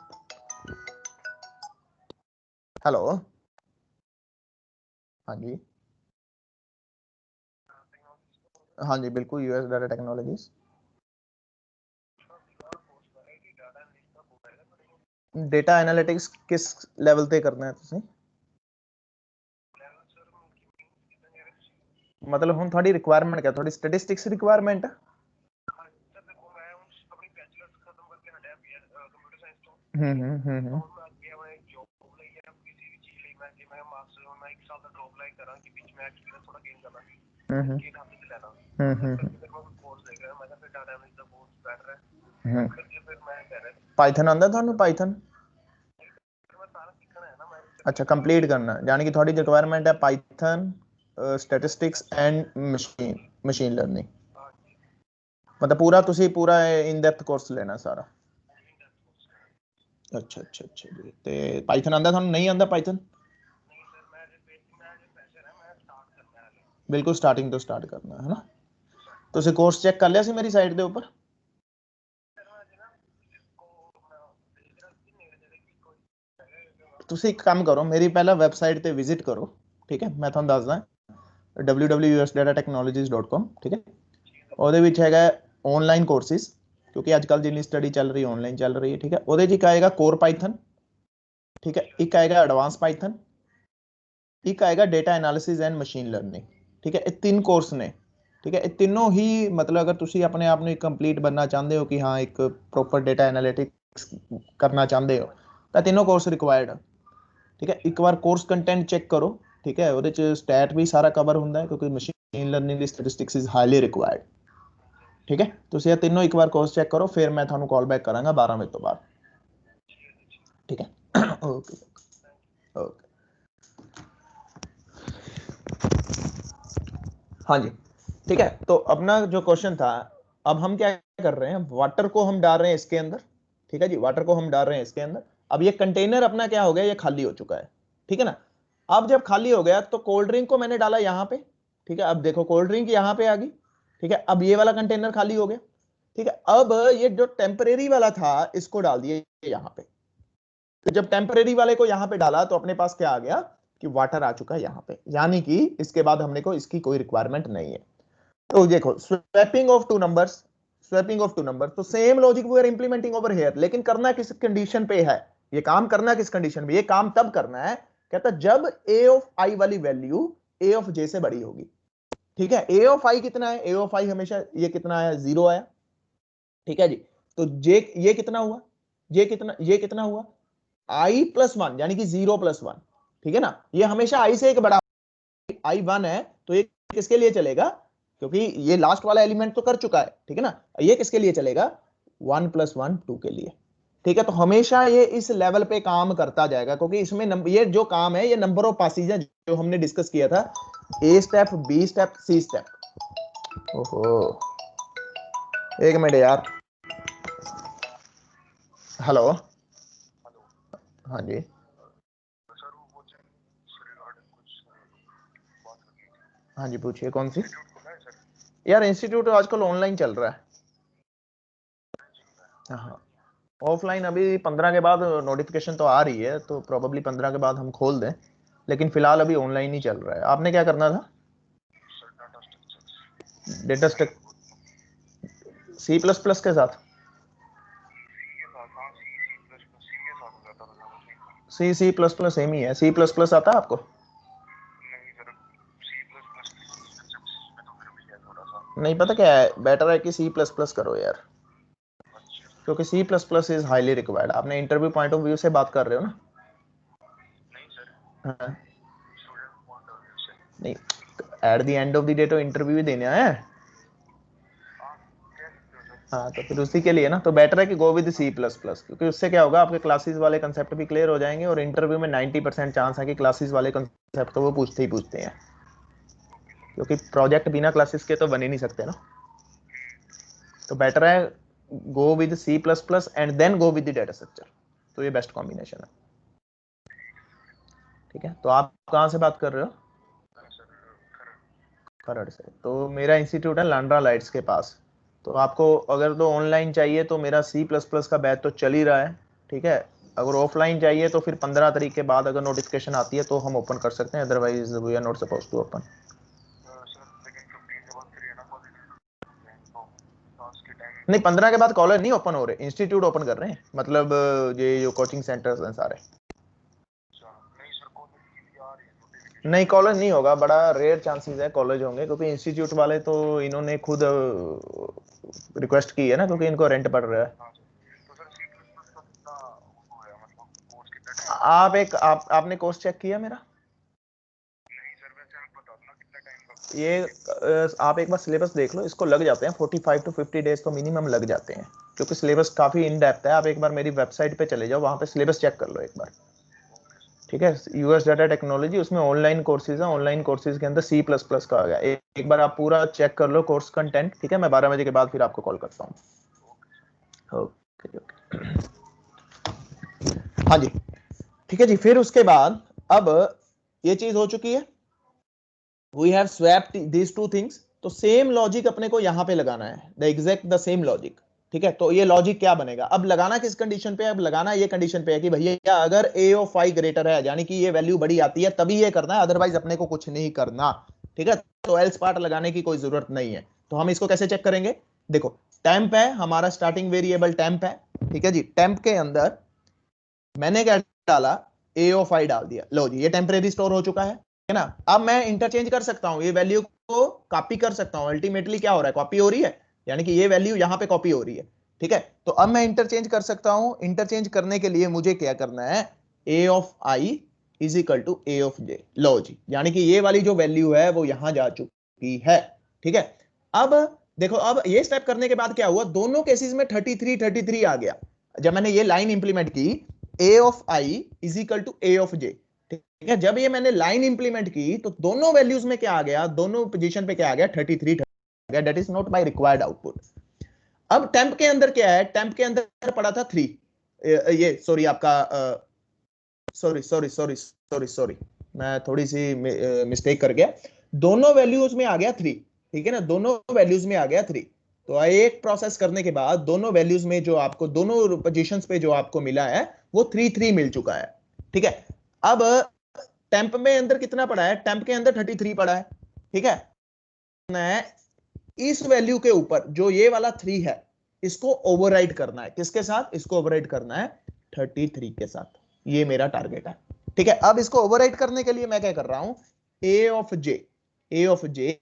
हेलो, हाँ जी, हाँ जी बिल्कुल, US data technologies. Data analytics किस लेवल पे करना है ਤੁਸੀਂ? मतलब हम थोड़ी रिक्वायरमेंट क्या, थोड़ी स्टैटिस्टिक्स रिक्वायरमेंट है? हम्म। पाइथन आंदा ਤੁਹਾਨੂੰ पाइथन? अच्छा, कंप्लीट करना, यानी कि थोड़ी रिक्वायरमेंट है Python, statistics and machine learning. मतलब पूरा ਤੁਸੀਂ पूरा इन डेप्थ कोर्स लेना सारा? अच्छा अच्छा अच्छा जी। ਤੇ ਪਾਈਥਨ ਆਂਦਾ ਤੁਹਾਨੂੰ? ਨਹੀਂ ਆਂਦਾ ਪਾਈਥਨ? ਬਿਲਕੁਲ ਸਟਾਰਟਿੰਗ ਤੋਂ ਸਟਾਰਟ ਕਰਨਾ ਹੈ ਨਾ। ਤੁਸੀਂ ਕੋਰਸ ਚੈੱਕ ਕਰ ਲਿਆ ਸੀ ਮੇਰੀ ਸਾਈਟ ਦੇ ਉੱਪਰ? ਤੁਸੀਂ ਇੱਕ ਕੰਮ ਕਰੋ, ਮੇਰੀ ਪਹਿਲਾਂ ਵੈਬਸਾਈਟ ਤੇ ਵਿਜ਼ਿਟ ਕਰੋ, ਠੀਕ ਹੈ। ਮੈਂ ਤੁਹਾਨੂੰ ਦੱਸਦਾ www.usdatatechnologies.com, ਠੀਕ ਹੈ। ਉਹਦੇ ਵਿੱਚ ਹੈਗਾ ऑनलाइन कोर्सेज, क्योंकि आजकल जिन्नी स्टडी चल रही है ऑनलाइन चल रही है, ठीक है। ਉਹਦੇ 'ਚ ਇੱਕ ਆਏਗਾ कोर पाइथन, ठीक है, एक आएगा एडवांस पाइथन, एक आएगा data analysis and machine learning, ठीक है। ये तीन कोर्स ने, ठीक है। ये तीनों ही मतलब अगर ਤੁਸੀਂ ਆਪਣੇ ਆਪ ਨੂੰ ਕੰਪਲੀਟ बनना चाहते हो कि हाँ एक प्रॉपर डेटा एनालिटिक्स करना चाहते हो ਤਾਂ तीनों कोर्स रिक्वायर्ड, ठीक है। एक बार कोर्स कंटेंट चेक करो, ठीक है। ਉਹਦੇ 'ਚ स्टैट भी सारा कवर ਹੁੰਦਾ है क्योंकि machine learning the statistics is highly required, ठीक है। ਤੁਸੀਂ ਇਹ तीनों एक बार कोर्स चेक करो, फिर मैं ਤੁਹਾਨੂੰ कॉल बैक करांगा 12 बजे तो बाद, ठीक है। ओके ओके, हाँ जी, ठीक है। तो अपना जो क्वेश्चन था, अब हम क्या कर रहे हैं, वाटर को हम डाल रहे हैं इसके अंदर, ठीक है जी, वाटर को हम डाल रहे हैं इसके अंदर। अब ये कंटेनर अपना क्या हो गया, ये खाली हो चुका है, ठीक है ना। अब जब खाली हो गया तो कोल्ड ड्रिंक को मैंने डाला यहाँ पे, ठीक है। अब देखो कोल्ड ड्रिंक यहाँ पे आ गई, ठीक है। अब ये वाला कंटेनर खाली हो गया, ठीक है। अब ये जो टेम्परेरी वाला था इसको डाल दिए यहाँ पे। तो जब टेम्परेरी वाले को यहाँ पे डाला तो अपने पास क्या आ गया कि वाटर आ चुका है यहाँ पे, यानी कि इसके बाद हमने को इसकी कोई रिक्वायरमेंट नहीं है। तो देखो swapping of two numbers, swapping of two number, तो same logic we are implementing over here, लेकिन करना किस कंडीशन पे है, ये काम करना किस कंडीशन पे, ये काम तब करना है, कहता जब a ऑफ i वाली वैल्यू a ऑफ j से बड़ी होगी, ठीक है। a ऑफ i कितना है, a ऑफ i हमेशा ये कितना आया, 0 आया, ठीक है जी। तो j ये कितना हुआ, ये कितना हुआ, i प्लस 1, यानी कि 0 प्लस 1, ठीक है ना। ये हमेशा i से एक बड़ा, i 1 है तो ये किसके लिए चलेगा, क्योंकि ये लास्ट वाला एलिमेंट तो कर चुका है, ठीक है ना। ये किसके लिए चलेगा, 1 प्लस 1 2 के लिए, ठीक है। तो हमेशा ये इस लेवल पे काम करता जाएगा, क्योंकि इसमें ये जो काम है ये नंबर ऑफ पासेज है जो हमने डिस्कस किया था, A step, B step, C step. ओहो, एक मिनट यार, हेलो, हाँ जी, हाँ जी पूछिए, कौन सी? यार इंस्टीट्यूट आजकल ऑनलाइन चल रहा है, हाँ। ऑफलाइन अभी 15 के बाद नोटिफिकेशन तो आ रही है, तो प्रोबेबली 15 के बाद हम खोल दें, लेकिन फिलहाल अभी ऑनलाइन ही चल रहा है। आपने क्या करना था? Data structure C plus plus के साथ, सी प्लस प्लस सेम ही है। सी प्लस प्लस आता है आपको? नहीं पता क्या है, बेटर है कि सी प्लस प्लस करो यार, क्योंकि C plus plus is highly required. आपने इंटरव्यू पॉइंट ऑफ व्यू से बात कर रहे हो ना? हाँ। नहीं, at the end of the day तो इंटरव्यू ही देना है। हाँ, तो फिर उसी के लिए ना, तो बेटर है कि go with C plus plus, क्योंकि उससे क्या होगा, आपके क्लासेस वाले कंसेप्ट भी क्लियर हो जाएंगे और इंटरव्यू में 90% चांस है कि क्लासेस वाले कंसेप्ट तो वो पूछते ही पूछते हैं, क्योंकि प्रोजेक्ट बिना क्लासेस के तो बन ही नहीं सकते ना। तो बेटर है go with C plus plus and then go with the data structure, तो ये बेस्ट कॉम्बिनेशन है। ठीक है, तो आप कहाँ से बात कर रहे हो? खरड़ से। तो मेरा इंस्टीट्यूट है लांड्रा लाइट्स के पास। तो आपको अगर तो ऑनलाइन चाहिए तो मेरा सी प्लस प्लस का बैच तो चल ही रहा है। ठीक है, अगर ऑफलाइन चाहिए तो फिर 15 तारीख के बाद अगर नोटिफिकेशन आती है तो हम ओपन कर सकते हैं, otherwise we are not suppose to open. नहीं, 15 के बाद कॉलेज नहीं ओपन हो रहे, इंस्टीट्यूट ओपन कर रहे हैं, मतलब ये जो कोचिंग सेंटर्स हैं सारे। नहीं, कॉलेज नहीं होगा, बड़ा रेयर चांसेस है कॉलेज होंगे, क्योंकि इंस्टीट्यूट वाले तो इन्होंने खुद रिक्वेस्ट की है ना, क्योंकि इनको रेंट पड़ रहा है। आपने कोर्स चेक किया मेरा? ये आप एक बार सिलेबस देख लो, इसको लग जाते हैं 45 to 50 डेज तो मिनिमम लग जाते हैं, क्योंकि सिलेबस काफी इन डेप्थ है। आप एक बार मेरी वेबसाइट पे चले जाओ, वहां पे सिलेबस चेक कर लो एक बार। ठीक है, यूएस डाटा टेक्नोलॉजी, उसमें ऑनलाइन कोर्सेज है, ऑनलाइन कोर्सेज के अंदर सी प्लस प्लस का आ गया। एक बार आप पूरा चेक कर लो कोर्स कंटेंट। ठीक है, मैं 12 बजे के बाद फिर आपको कॉल करता हूँ। ओके ओके, हाँ जी, ठीक है जी। फिर उसके बाद अब ये चीज हो चुकी है, we have swapped these two things. तो सेम लॉजिक अपने को यहां पे लगाना है, the exact the same logic. ठीक है, तो ये लॉजिक क्या बनेगा? अब लगाना किस कंडीशन पे? अब लगाना ये कंडीशन पे है कि भैया अगर a ऑफ i ग्रेटर है, यानी कि ये वैल्यू बड़ी आती है, तभी ये करना है, अदरवाइज अपने को कुछ नहीं करना। ठीक है, तो एल्स पार्ट लगाने की कोई जरूरत नहीं है। तो हम इसको कैसे चेक करेंगे? देखो, टेम्प है हमारा, स्टार्टिंग वेरिएबल टेम्प है। ठीक है जी, टेम्प के अंदर मैंने क्या डाला? a ऑफ i डाल दिया। लो जी, ये टेम्परेरी स्टोर हो चुका है ना। अब मैं इंटरचेंज कर सकता हूं, ये वैल्यू को कॉपी कर सकता हूं। अल्टीमेटली क्या हो रहा है? कॉपी हो रही है, यानी कि ये वैल्यू यहां पे कॉपी हो रही है। ठीक है, तो अब मैं इंटरचेंज कर सकता हूं। इंटरचेंज करने के लिए मुझे क्या करना है? a of i is equal to a of j। लो जी, यानी कि ये वाली जो वैल्यू है वो यहां जा चुकी है। ठीक है, अब देखो, अब ये स्टेप करने के बाद क्या हुआ? दोनों केसेस में 33 आ गया। जब मैंने ये लाइन इंप्लीमेंट की, a of i is equal to a of j। ठीक है, जब ये मैंने लाइन इंप्लीमेंट की तो दोनों वैल्यूज में क्या आ गया? दोनों पोजीशन पे क्या आ गया? 33 आ गया। That is not my required output. अब टेम्प के अंदर क्या है? टेम्प के अंदर पड़ा था 3, ये सॉरी आपका सॉरी मैं थोड़ी सी मिस्टेक कर गया। दोनों वैल्यूज में आ गया 3। ठीक है ना, दोनों वैल्यूज में आ गया 3। तो एक प्रोसेस करने के बाद दोनों वैल्यूज में जो आपको, दोनों पोजीशंस पे जो आपको मिला है वो 3 मिल चुका है। ठीक है, अब टेम्प में अंदर कितना पड़ा है? टेम्प के अंदर 33 पड़ा है। ठीक है, इस वैल्यू के ऊपर जो ये वाला 3 है, इसको ओवरराइड करना है। किसके साथ इसको ओवरराइड करना है? 33 के साथ। ये मेरा टारगेट है। ठीक है, अब इसको ओवरराइड करने के लिए मैं क्या कर रहा हूं? a of j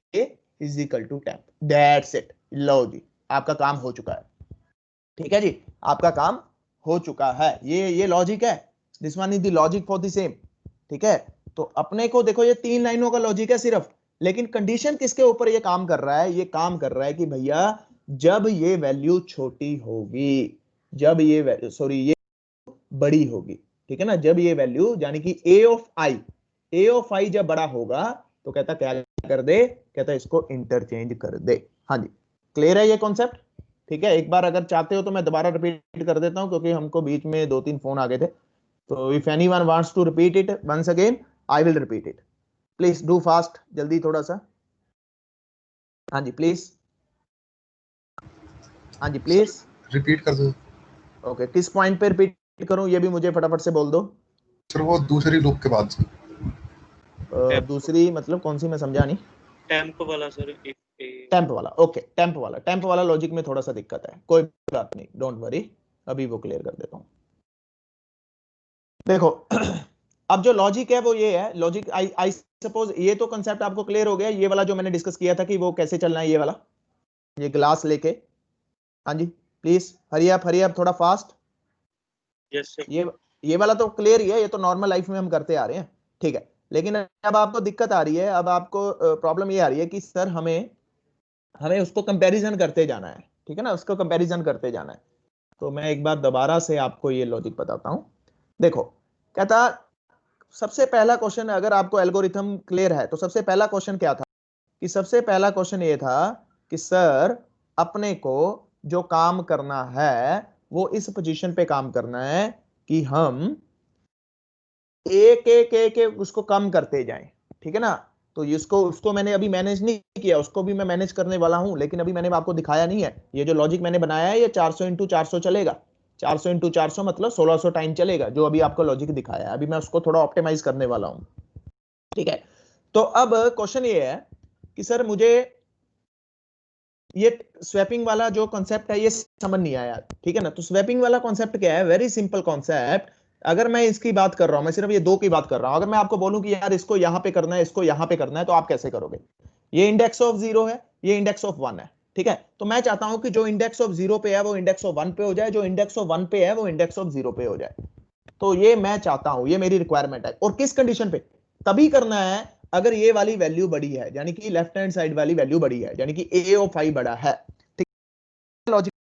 is equal to temp. That's it. लो जी, आपका काम हो चुका है। ठीक है जी, आपका काम हो चुका है। ये लॉजिक है, this one is the logic for the same. ठीक है, तो अपने को देखो, ये 3 लाइनों का लॉजिक है सिर्फ, लेकिन कंडीशन किसके ऊपर ये काम कर रहा है? ये काम कर रहा है कि भैया जब ये वैल्यू छोटी होगी, जब ये ये बड़ी होगी। ठीक है ना, जब ये वैल्यू यानी कि a ऑफ i जब बड़ा होगा तो कहता क्या कर दे? कहता इसको इंटरचेंज कर दे। हाँ जी, क्लियर है ये कॉन्सेप्ट? ठीक है, एक बार अगर चाहते हो तो मैं दोबारा रिपीट कर देता हूं, क्योंकि हमको बीच में 2-3 फोन आ गए थे। तो if anyone wants to repeat it once again, I will repeat it. Please do fast, जल्दी थोड़ा सा। हाँ जी प्लीज, हाँ जी प्लीज रिपीट कर दो ओके। किस पॉइंट पे रिपीट करूं ये भी मुझे फटाफट से बोल दो। सर। वो दूसरी लूप के बाद से। दूसरी मतलब कौन सी, मैं समझा नहीं। टेम्प वाला सर, टेम्प वाला, ओके, टेम्प वाला लॉजिक में थोड़ा सा दिक्कत है, कोई बात नहीं, डोंट वरी, अभी वो क्लियर कर देता हूं। देखो अब जो लॉजिक है वो ये है, लॉजिक आई सपोज, ये तो कंसेप्ट आपको क्लियर हो गया, ये वाला जो मैंने डिस्कस किया था कि वो कैसे चलना है, ये वाला, ये ग्लास लेके, हाँ जी प्लीज हरी अप थोड़ा फास्ट। Yes sir. ये वाला तो क्लियर ही है, ये तो नॉर्मल लाइफ में हम करते आ रहे हैं, ठीक है। लेकिन अब आपको दिक्कत आ रही है, अब आपको प्रॉब्लम ये आ रही है कि सर हमें हमें उसको कंपैरिजन करते जाना है, ठीक है ना, उसको कंपैरिजन करते जाना है। तो मैं एक बार दोबारा से आपको ये लॉजिक बताता हूं। देखो, कहता सबसे पहला क्वेश्चन, अगर आपको एल्गोरिथम क्लियर है तो सबसे पहला क्वेश्चन क्या था, कि सबसे पहला क्वेश्चन ये था कि सर अपने को जो काम करना है वो इस पोजीशन पे काम करना है कि हम एक उसको कम करते जाएं, ठीक है ना। तो इसको उसको मैंने अभी मैनेज नहीं किया, उसको भी मैं मैनेज करने वाला हूं, लेकिन अभी मैंने आपको दिखाया नहीं है। ये जो लॉजिक मैंने बनाया है ये 400 इंटू 400 चलेगा, 400 इंटू 400 मतलब 1600 टाइम चलेगा, जो अभी आपको लॉजिक दिखाया है। अभी मैं उसको थोड़ा ऑप्टिमाइज करने वाला हूं, ठीक है। तो अब क्वेश्चन ये है कि सर मुझे ये स्वैपिंग वाला जो कॉन्सेप्ट है ये समझ नहीं आया, ठीक है ना। तो स्वैपिंग वाला कॉन्सेप्ट क्या है, वेरी सिंपल कॉन्सेप्ट। अगर मैं इसकी बात कर रहा हूं, मैं सिर्फ ये दो की बात कर रहा हूं, अगर मैं आपको बोलूं कि यार इसको यहां पे करना है, इसको यहां पे करना है, तो आप कैसे करोगे। ये इंडेक्स ऑफ 0 है, ये इंडेक्स ऑफ 1 है, ठीक है। तो मैं चाहता हूं कि जो इंडेक्स ऑफ 0 पे है वो इंडेक्स ऑफ 1 पे हो जाए, जो इंडेक्स ऑफ 1 पे है वो इंडेक्स ऑफ 0 पे हो जाए। तो ये मैं चाहता हूं, ये मेरी रिक्वायरमेंट है। और किस कंडीशन पे, तभी करना है अगर ये वाली वैल्यू बड़ी है, यानी कि लेफ्ट हैंड साइड वाली वैल्यू बड़ी है, यानी कि ए ऑफ आई बड़ा है, ठीक है। Logic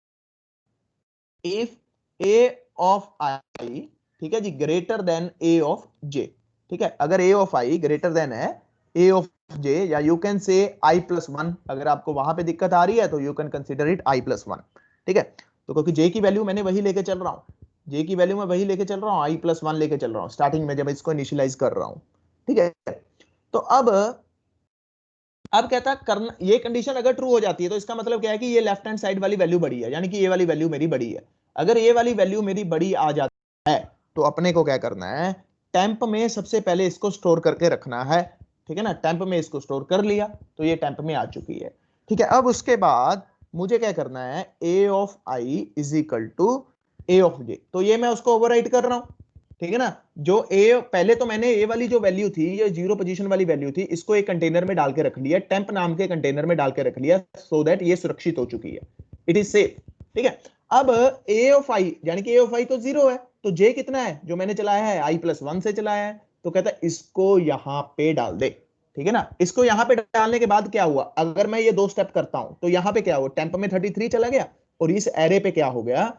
if A of i, ठीक है जी, greater than a of j, ठीक है। अगर ए ऑफ आई ग्रेटर देन है ए ऑफ जे, या यू कैन से आई प्लस वन, अगर आपको वहां पे दिक्कत आ रही है तो you can consider it I plus one, ठीक है। तो क्योंकि जे की वैल्यू मैंने वही लेके चल रहा हूं, जे की वैल्यू मैं वही लेके चल रहा हूं, आई प्लस वन लेके चल रहा हूं स्टार्टिंग में जब इसको इनिशियलाइज कर रहा हूं, ठीक है। तो अब कहता करना, ये कंडीशन अगर ट्रू हो जाती है तो इसका मतलब क्या है कि ये लेफ्ट हैंड साइड वाली वैल्यू बड़ी है, यानी कि ये वाली वैल्यू मेरी बड़ी है। अगर ये वाली वैल्यू मेरी बड़ी आ जाती है तो अपने को क्या करना है, टेम्प में सबसे पहले इसको स्टोर करके रखना है, ठीक है ना। टेम्प में इसको स्टोर कर लिया तो ये टेम्प में आ चुकी है, ठीक है। अब उसके बाद मुझे क्या करना है, a of i is equal to a of j, तो ये मैं उसको ओवरराइट कर रहा हूं, ठीक है ना। जो ए, पहले तो मैंने ए वाली जो वैल्यू थी, ये जीरो पोजीशन वाली वैल्यू थी, इसको एक कंटेनर में डाल के रख लिया, टेम्प नाम के कंटेनर में डाल के रख लिया, सो दैट ये सुरक्षित हो चुकी है, इट इज सेफ, ठीक है। अब ए ऑफ आई, यानी कि ए ऑफ आई तो जीरो है, तो जे कितना है जो मैंने चलाया है, आई प्लस वन से चलाया है, तो कहता है इसको यहां पे डाल दे, ठीक है ना। इसको यहां पे डालने के बाद क्या हुआ, अगर मैं ये दो स्टेप करता हूं तो यहां पे क्या हुआ, टेम्प में 33 चला गया, और इस एरे पे क्या हो गया,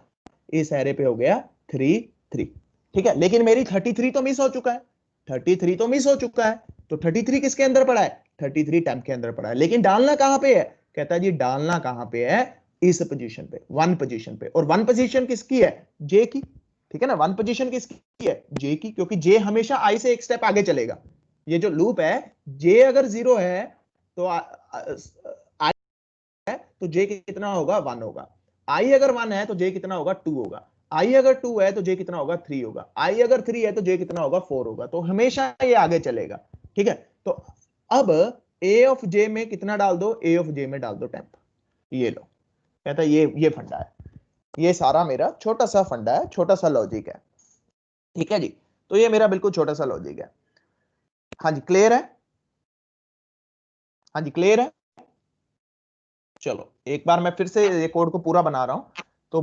इस एरे पे हो गया 3 3, ठीक है। लेकिन मेरी 33 तो मिस हो चुका है, 33 तो मिस हो चुका है, तो 33 किसके अंदर पड़ा है, 33 टेम्प के अंदर पड़ा है। लेकिन डालना कहां पे है, कहता है जी डालना कहां पे है, इस पोजीशन पे, वन पोजीशन पे। और वन पोजीशन किसकी है, जे की, ठीक है ना। वन पोजीशन किसकी है, जे की, क्योंकि जे हमेशा आई से एक स्टेप आगे चलेगा। ये जो लूप है, जे अगर जीरो है तो आई है तो जे कितना होगा, वन होगा। आई अगर वन है तो जे कितना होगा, टू होगा। आई अगर टू है तो जे कितना होगा, थ्री होगा। आई अगर थ्री है तो जे कितना होगा, फोर होगा। तो हमेशा ये आगे चलेगा, ठीक है। तो अब ए ऑफ जे में कितना डाल दो, ए ऑफ जे में डाल दो टेम्प, ये लो। कहता है ये फंडा है, ये सारा मेरा छोटा सा फंडा है, छोटा सा लॉजिक है, ठीक है जी। तो ये मेरा बिल्कुल छोटा सा लॉजिक है। हाँ जी क्लियर है, हाँ जी क्लियर है। चलो एक बार मैं फिर से ये कोड को पूरा बना रहा हूं, तो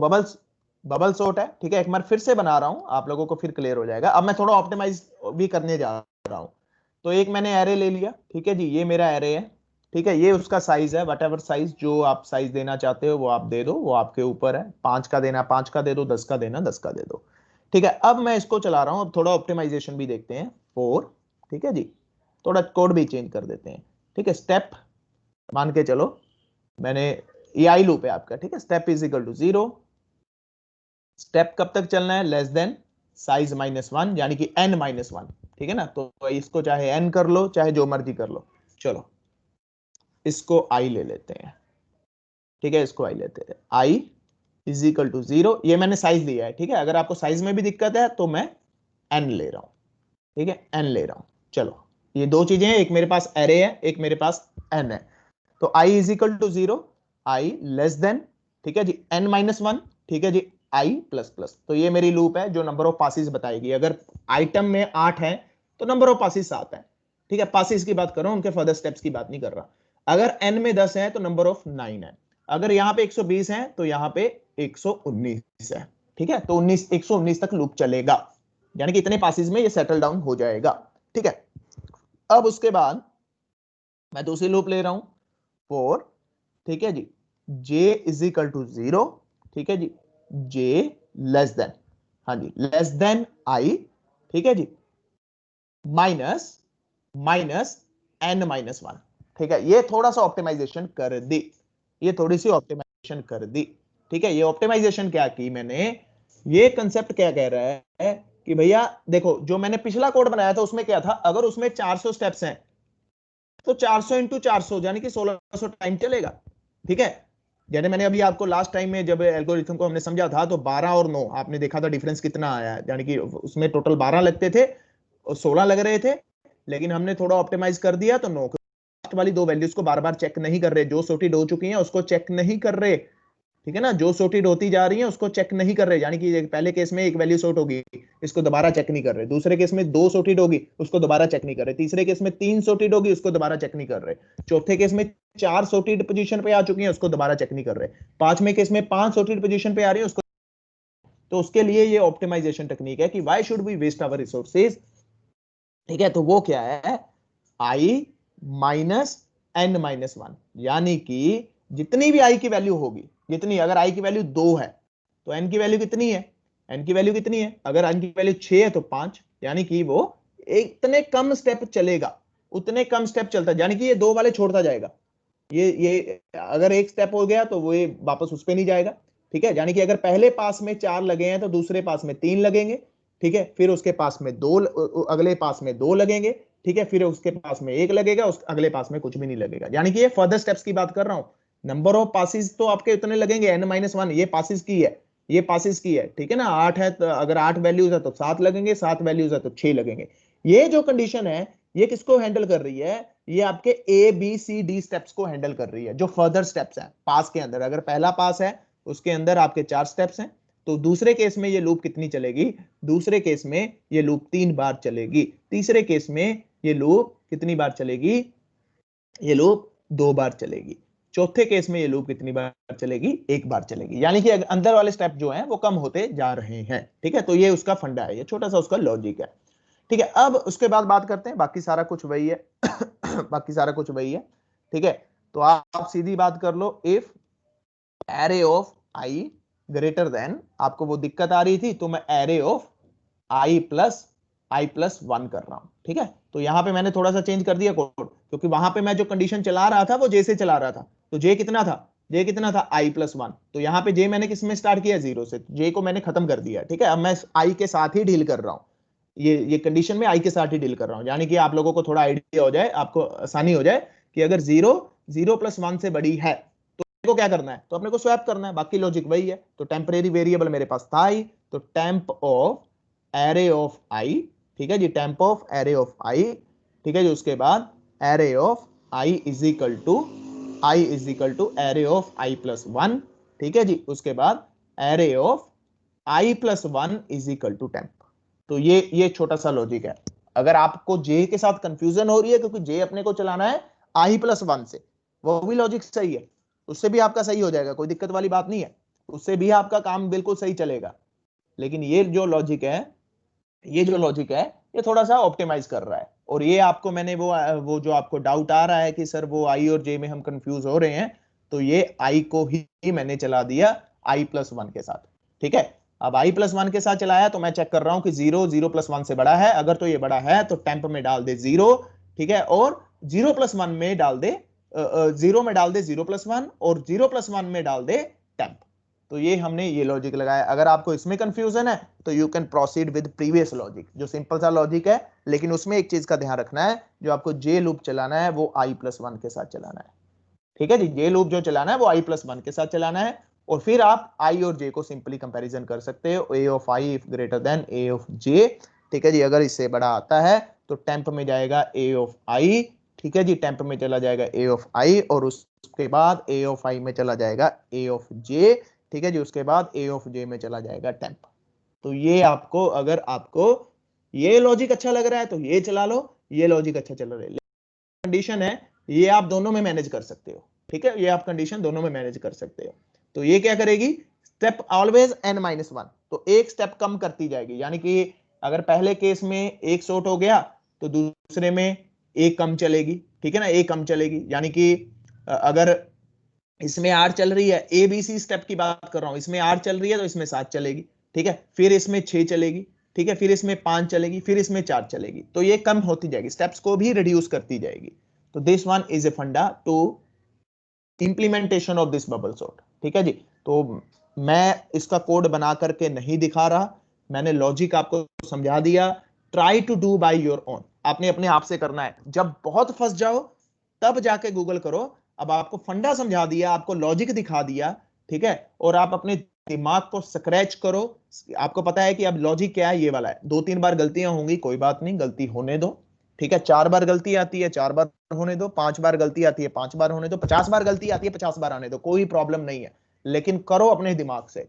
बबल सॉर्ट है, ठीक है। एक बार फिर से बना रहा हूं, आप लोगों को फिर क्लियर हो जाएगा। अब मैं थोड़ा ऑप्टिमाइज भी करने जा रहा हूं। तो एक मैंने एरे ले लिया, ठीक है जी, ये मेरा एरे है, ठीक है। ये उसका साइज है, वट एवर साइज जो आप साइज देना चाहते हो वो आप दे दो, वो आपके ऊपर है। 5 का देना 5 का दे दो, 10 का देना 10 का दे दो, ठीक है। अब मैं इसको चला रहा हूं, अब थोड़ा ऑप्टिमाइजेशन भी देखते हैं, 4, ठीक है जी। थोड़ा कोड भी चेंज कर देते हैं, ठीक है। स्टेप मान के चलो, मैंने ये आई लूप है आपका, ठीक है। Step is equal to 0, step कब तक चलना है, less than size minus one, यानी कि n माइनस वन, ठीक है ना। तो इसको चाहे n कर लो, चाहे जो मर्जी कर लो। चलो इसको i ले लेते हैं, ठीक है। इसको i लेते हैं, i इज इक्वल टू 0, ये मैंने साइज लिया है, ठीक है। अगर आपको साइज में भी दिक्कत है तो मैं n ले रहा हूं, ठीक है, n ले रहा हूं। चलो ये दो चीजें हैं, एक मेरे पास एरे है, एक मेरे पास n है। तो i is equal to 0, i less than, ठीक है जी, n माइनस 1, ठीक है जी, i प्लस प्लस। तो ये मेरी लूप है जो नंबर ऑफ पासिस बताएगी। अगर आइटम में 8 है तो नंबर ऑफ पासिस 7 है, ठीक है, पासिस की बात कर रहा हूं, उनके फर्दर स्टेप्स की बात नहीं कर रहा। अगर n में 10 है तो नंबर ऑफ 9 है। अगर यहाँ पे 120 है तो यहाँ पे 119 है, ठीक है। तो 119 तक लूप चलेगा, यानी कि इतने पासिस में ये सेटल डाउन हो जाएगा, ठीक है। अब उसके बाद मैं दूसरी लूप ले रहा हूं 4, ठीक है जी, j इज इक्वल टू 0, ठीक है जी, j लेस देन, हाँ जी, लेस देन i, ठीक है जी, माइनस माइनस n माइनस 1, ठीक है। ये थोड़ा सा ऑप्टिमाइजेशन कर दी, ये थोड़ी सी ऑप्टिमाइजेशन कर दी, ठीक है। ये ऑप्टिमाइजेशन क्या की मैंने, ये कंसेप्ट क्या कह रहा है कि भैया देखो, जो मैंने पिछला कोड बनाया था उसमें क्या था, अगर उसमें 400 स्टेप्स हैं तो 400 इंटू 400 यानी कि 1600 टाइम चलेगा, ठीक है। जैसे मैंने अभी आपको लास्ट टाइम में जब एल्गोरिथम को हमने समझा था तो 12 और 9 आपने देखा था डिफरेंस कितना आया है, यानी कि उसमें टोटल 12 लगते थे और 16 लग रहे थे, लेकिन हमने थोड़ा ऑप्टिमाइज कर दिया तो 9 वाली दो वैल्यूज को बार बार चेक नहीं कर रहे, जो सॉर्टेड हो चुकी हैं उसको चेक नहीं कर रहे, ठीक है ना, जो सॉर्टेड होती जा रही है उसको चेक नहीं कर रहे, यानी कि पहले केस में एक वैल्यू सॉर्ट होगी, इसको दोबारा चेक नहीं कर रहे, दूसरे केस में 2 सॉर्टेड होगी उसको दोबारा चेक नहीं कर रहे, तीसरे केस में 3 सॉर्टेड होगी उसको दोबारा चेक नहीं कर रहे, चौथे केस में 4 सॉर्टेड पोजीशन पे आ चुकी है उसको दोबारा चेक नहीं कर रहे, पांचवें केस में 5 सॉर्टेड पोजीशन पे आ रही है उसको। तो उसके लिए ये ऑप्टिमाइजेशन टेक्निक है कि why should we waste our resources, ठीक है। तो वो क्या है, i माइनस n माइनस 1, यानी कि जितनी भी i की वैल्यू होगी, जितनी, अगर i की वैल्यू 2 है तो n की वैल्यू कितनी है, n की वैल्यू कितनी है, अगर n की वैल्यू 6 है तो 5, यानी कि वो इतने कम स्टेप चलेगा, उतने कम स्टेप चलता है, यानी कि ये 2 वाले छोड़ता जाएगा, ये अगर एक स्टेप हो गया तो वो ये वापस उस पे नहीं जाएगा, ठीक है। यानी कि अगर पहले पास में 4 लगे हैं तो दूसरे पास में 3 लगेंगे, ठीक है, फिर उसके पास में 2, अगले पास में 2 लगेंगे, ठीक है, फिर उसके पास में 1 लगेगा, उस अगले पास में कुछ भी नहीं लगेगा, यानी कि ये फर्दर स्टेप्स की बात कर रहा हूं। नंबर ऑफ पासिस तो आपके उतने लगेंगे n-1, ये पासिस की है, ये पासिस की है, ठीक है ना। 8 है तो अगर 8 वैल्यूज है तो 7 लगेंगे, 7 वैल्यूज है तो 6 लगेंगे। ये जो कंडीशन है ये किसको हैंडल कर रही है, ये आपके A B C D steps को हैंडल कर रही है, जो फर्दर स्टेप्स हैं पास के अंदर। अगर पहला पास है उसके अंदर आपके 4 स्टेप्स हैं, तो दूसरे केस में ये लूप कितनी चलेगी, दूसरे केस में ये लूप 3 बार चलेगी, तीसरे केस में ये लूप कितनी बार चलेगी, ये लूप 2 बार चलेगी, चौथे केस में ये लूप कितनी बार चलेगी, 1 बार चलेगी, यानी कि अंदर वाले स्टेप जो हैं वो कम होते जा रहे हैं, ठीक है। तो ये उसका फंडा है, ये छोटा सा उसका लॉजिक है, ठीक है। अब उसके बाद बात करते हैं, बाकी सारा कुछ वही है बाकी सारा कुछ वही है, ठीक है। तो आप सीधी बात कर लो, if array of i greater than, आपको वो दिक्कत आ रही थी तो मैं एरे ऑफ आई प्लस 1 कर रहा हूं, ठीक है। तो यहां पे मैंने थोड़ा सा चेंज कर दिया कोड, क्योंकि वहां पे मैं जो कंडीशन चला रहा था वो जे से चला रहा था, तो जे कितना था, जे कितना था i प्लस 1, तो यहां पे जे मैंने किस में स्टार्ट किया, 0 से, जे को मैंने खत्म कर दिया, ठीक है। अब मैं आई के साथ ही डील कर रहा हूं, ये कंडीशन में आई के साथ ही डील कर रहा हूं, यानी कि आप लोगों को थोड़ा आइडिया हो जाए, आपको आसानी हो जाए कि अगर 0 प्लस 1 से बड़ी है तो को क्या करना है, तो अपने को स्वैप करना है, बाकी लॉजिक वही है। तो टेम्परेरी वेरिएबल मेरे पास था ही, तो temp of array of i, ठीक है जी, temp of array of i, ठीक है जी। उसके बाद array of i is equal to array of i plus 1, ठीक है जी। उसके बाद array of i plus 1 is equal to temp. तो ये छोटा सा लॉजिक है। अगर आपको जे के साथ कंफ्यूजन हो रही है क्योंकि जे अपने को चलाना है आई प्लस 1 से, वो भी लॉजिक सही है, उससे भी आपका सही हो जाएगा, कोई दिक्कत वाली बात नहीं है, उससे भी आपका काम बिल्कुल सही चलेगा। लेकिन ये जो लॉजिक है, ये थोड़ा सा ऑप्टिमाइज कर रहा है। और ये आपको मैंने वो जो आपको डाउट आ रहा है कि सर वो आई और जे में हम कंफ्यूज हो रहे हैं, तो ये आई को ही मैंने चला दिया आई प्लस 1 के साथ, ठीक है। अब आई प्लस 1 के साथ चलाया तो मैं चेक कर रहा हूं कि 0 प्लस 1 से बड़ा है, अगर तो ये बड़ा है तो टेम्प में डाल दे 0, ठीक है, और 0 प्लस 1 में डाल दे 0 में डाल दे 0 प्लस 1 और 0 प्लस 1 में डाल दे टेम्प। तो ये हमने ये लॉजिक लगाया। अगर आपको इसमें कंफ्यूजन है तो you can proceed with previous logic, जो सिंपल सा लॉजिक है, लेकिन उसमें एक चीज का ध्यान रखना है, जो आपको जे लूप चलाना है वो आई प्लस 1 के साथ चलाना है, ठीक है जी। जे लूप जो चलाना है वो आई प्लस 1 के साथ चलाना है, और फिर आप आई और जे को सिंपली कंपैरिजन कर सकते हो, a of i greater than a of j, ठीक है जी। अगर इससे बड़ा आता है तो टेम्प में जाएगा ए ऑफ आई, ठीक है जी, टेम्प में चला जाएगा ए ऑफ आई, और उसके बाद ए ऑफ आई में चला जाएगा ए ऑफ जे, ठीक है जी, उसके बाद ए ऑफ जे में चला जाएगा टेम्प। तो ये आपको, अगर आपको ये लॉजिक अच्छा लग रहा है तो ये चला लो, ये लॉजिक अच्छा चल रहा है, कंडीशन है ये आप दोनों में मैनेज कर सकते हो, ठीक है, ये आप कंडीशन दोनों में मैनेज कर सकते हो। तो ये क्या करेगी, स्टेप ऑलवेज n-1, तो एक स्टेप कम करती जाएगी, यानी कि अगर पहले केस में एक सॉर्ट हो गया तो दूसरे में एक कम चलेगी, ठीक है ना, एक कम चलेगी, यानी कि अगर इसमें R चल रही है, ए बी सी स्टेप की बात कर रहा हूं, इसमें R चल रही है तो इसमें 7 चलेगी, ठीक है, फिर इसमें 6 चलेगी, ठीक है, फिर इसमें 5 चलेगी, फिर इसमें 4 चलेगी, तो ये कम होती जाएगी, स्टेप्स को भी रिड्यूस करती जाएगी। तो दिस वन इज ए फंडा to implementation of this bubble sort, ठीक है जी। तो मैं इसका कोड बना करके नहीं दिखा रहा, मैंने लॉजिक आपको समझा दिया, try to do by your own, आपने अपने आप से करना है, जब बहुत फंस जाओ तब जाके गूगल करो। अब आपको फंडा समझा दिया, आपको लॉजिक दिखा दिया, ठीक है, और आप अपने दिमाग को स्क्रैच करो, आपको पता है कि अब लॉजिक क्या है, ये वाला है। 2-3 बार गलतियां होंगी, कोई बात नहीं, गलती होने दो, ठीक है, 4 बार गलती आती है 4 बार होने दो, 5 बार गलती आती है 5 बार होने दो, 50 बार गलती आती है 50 बार आने दो, कोई प्रॉब्लम नहीं है, लेकिन करो अपने दिमाग से,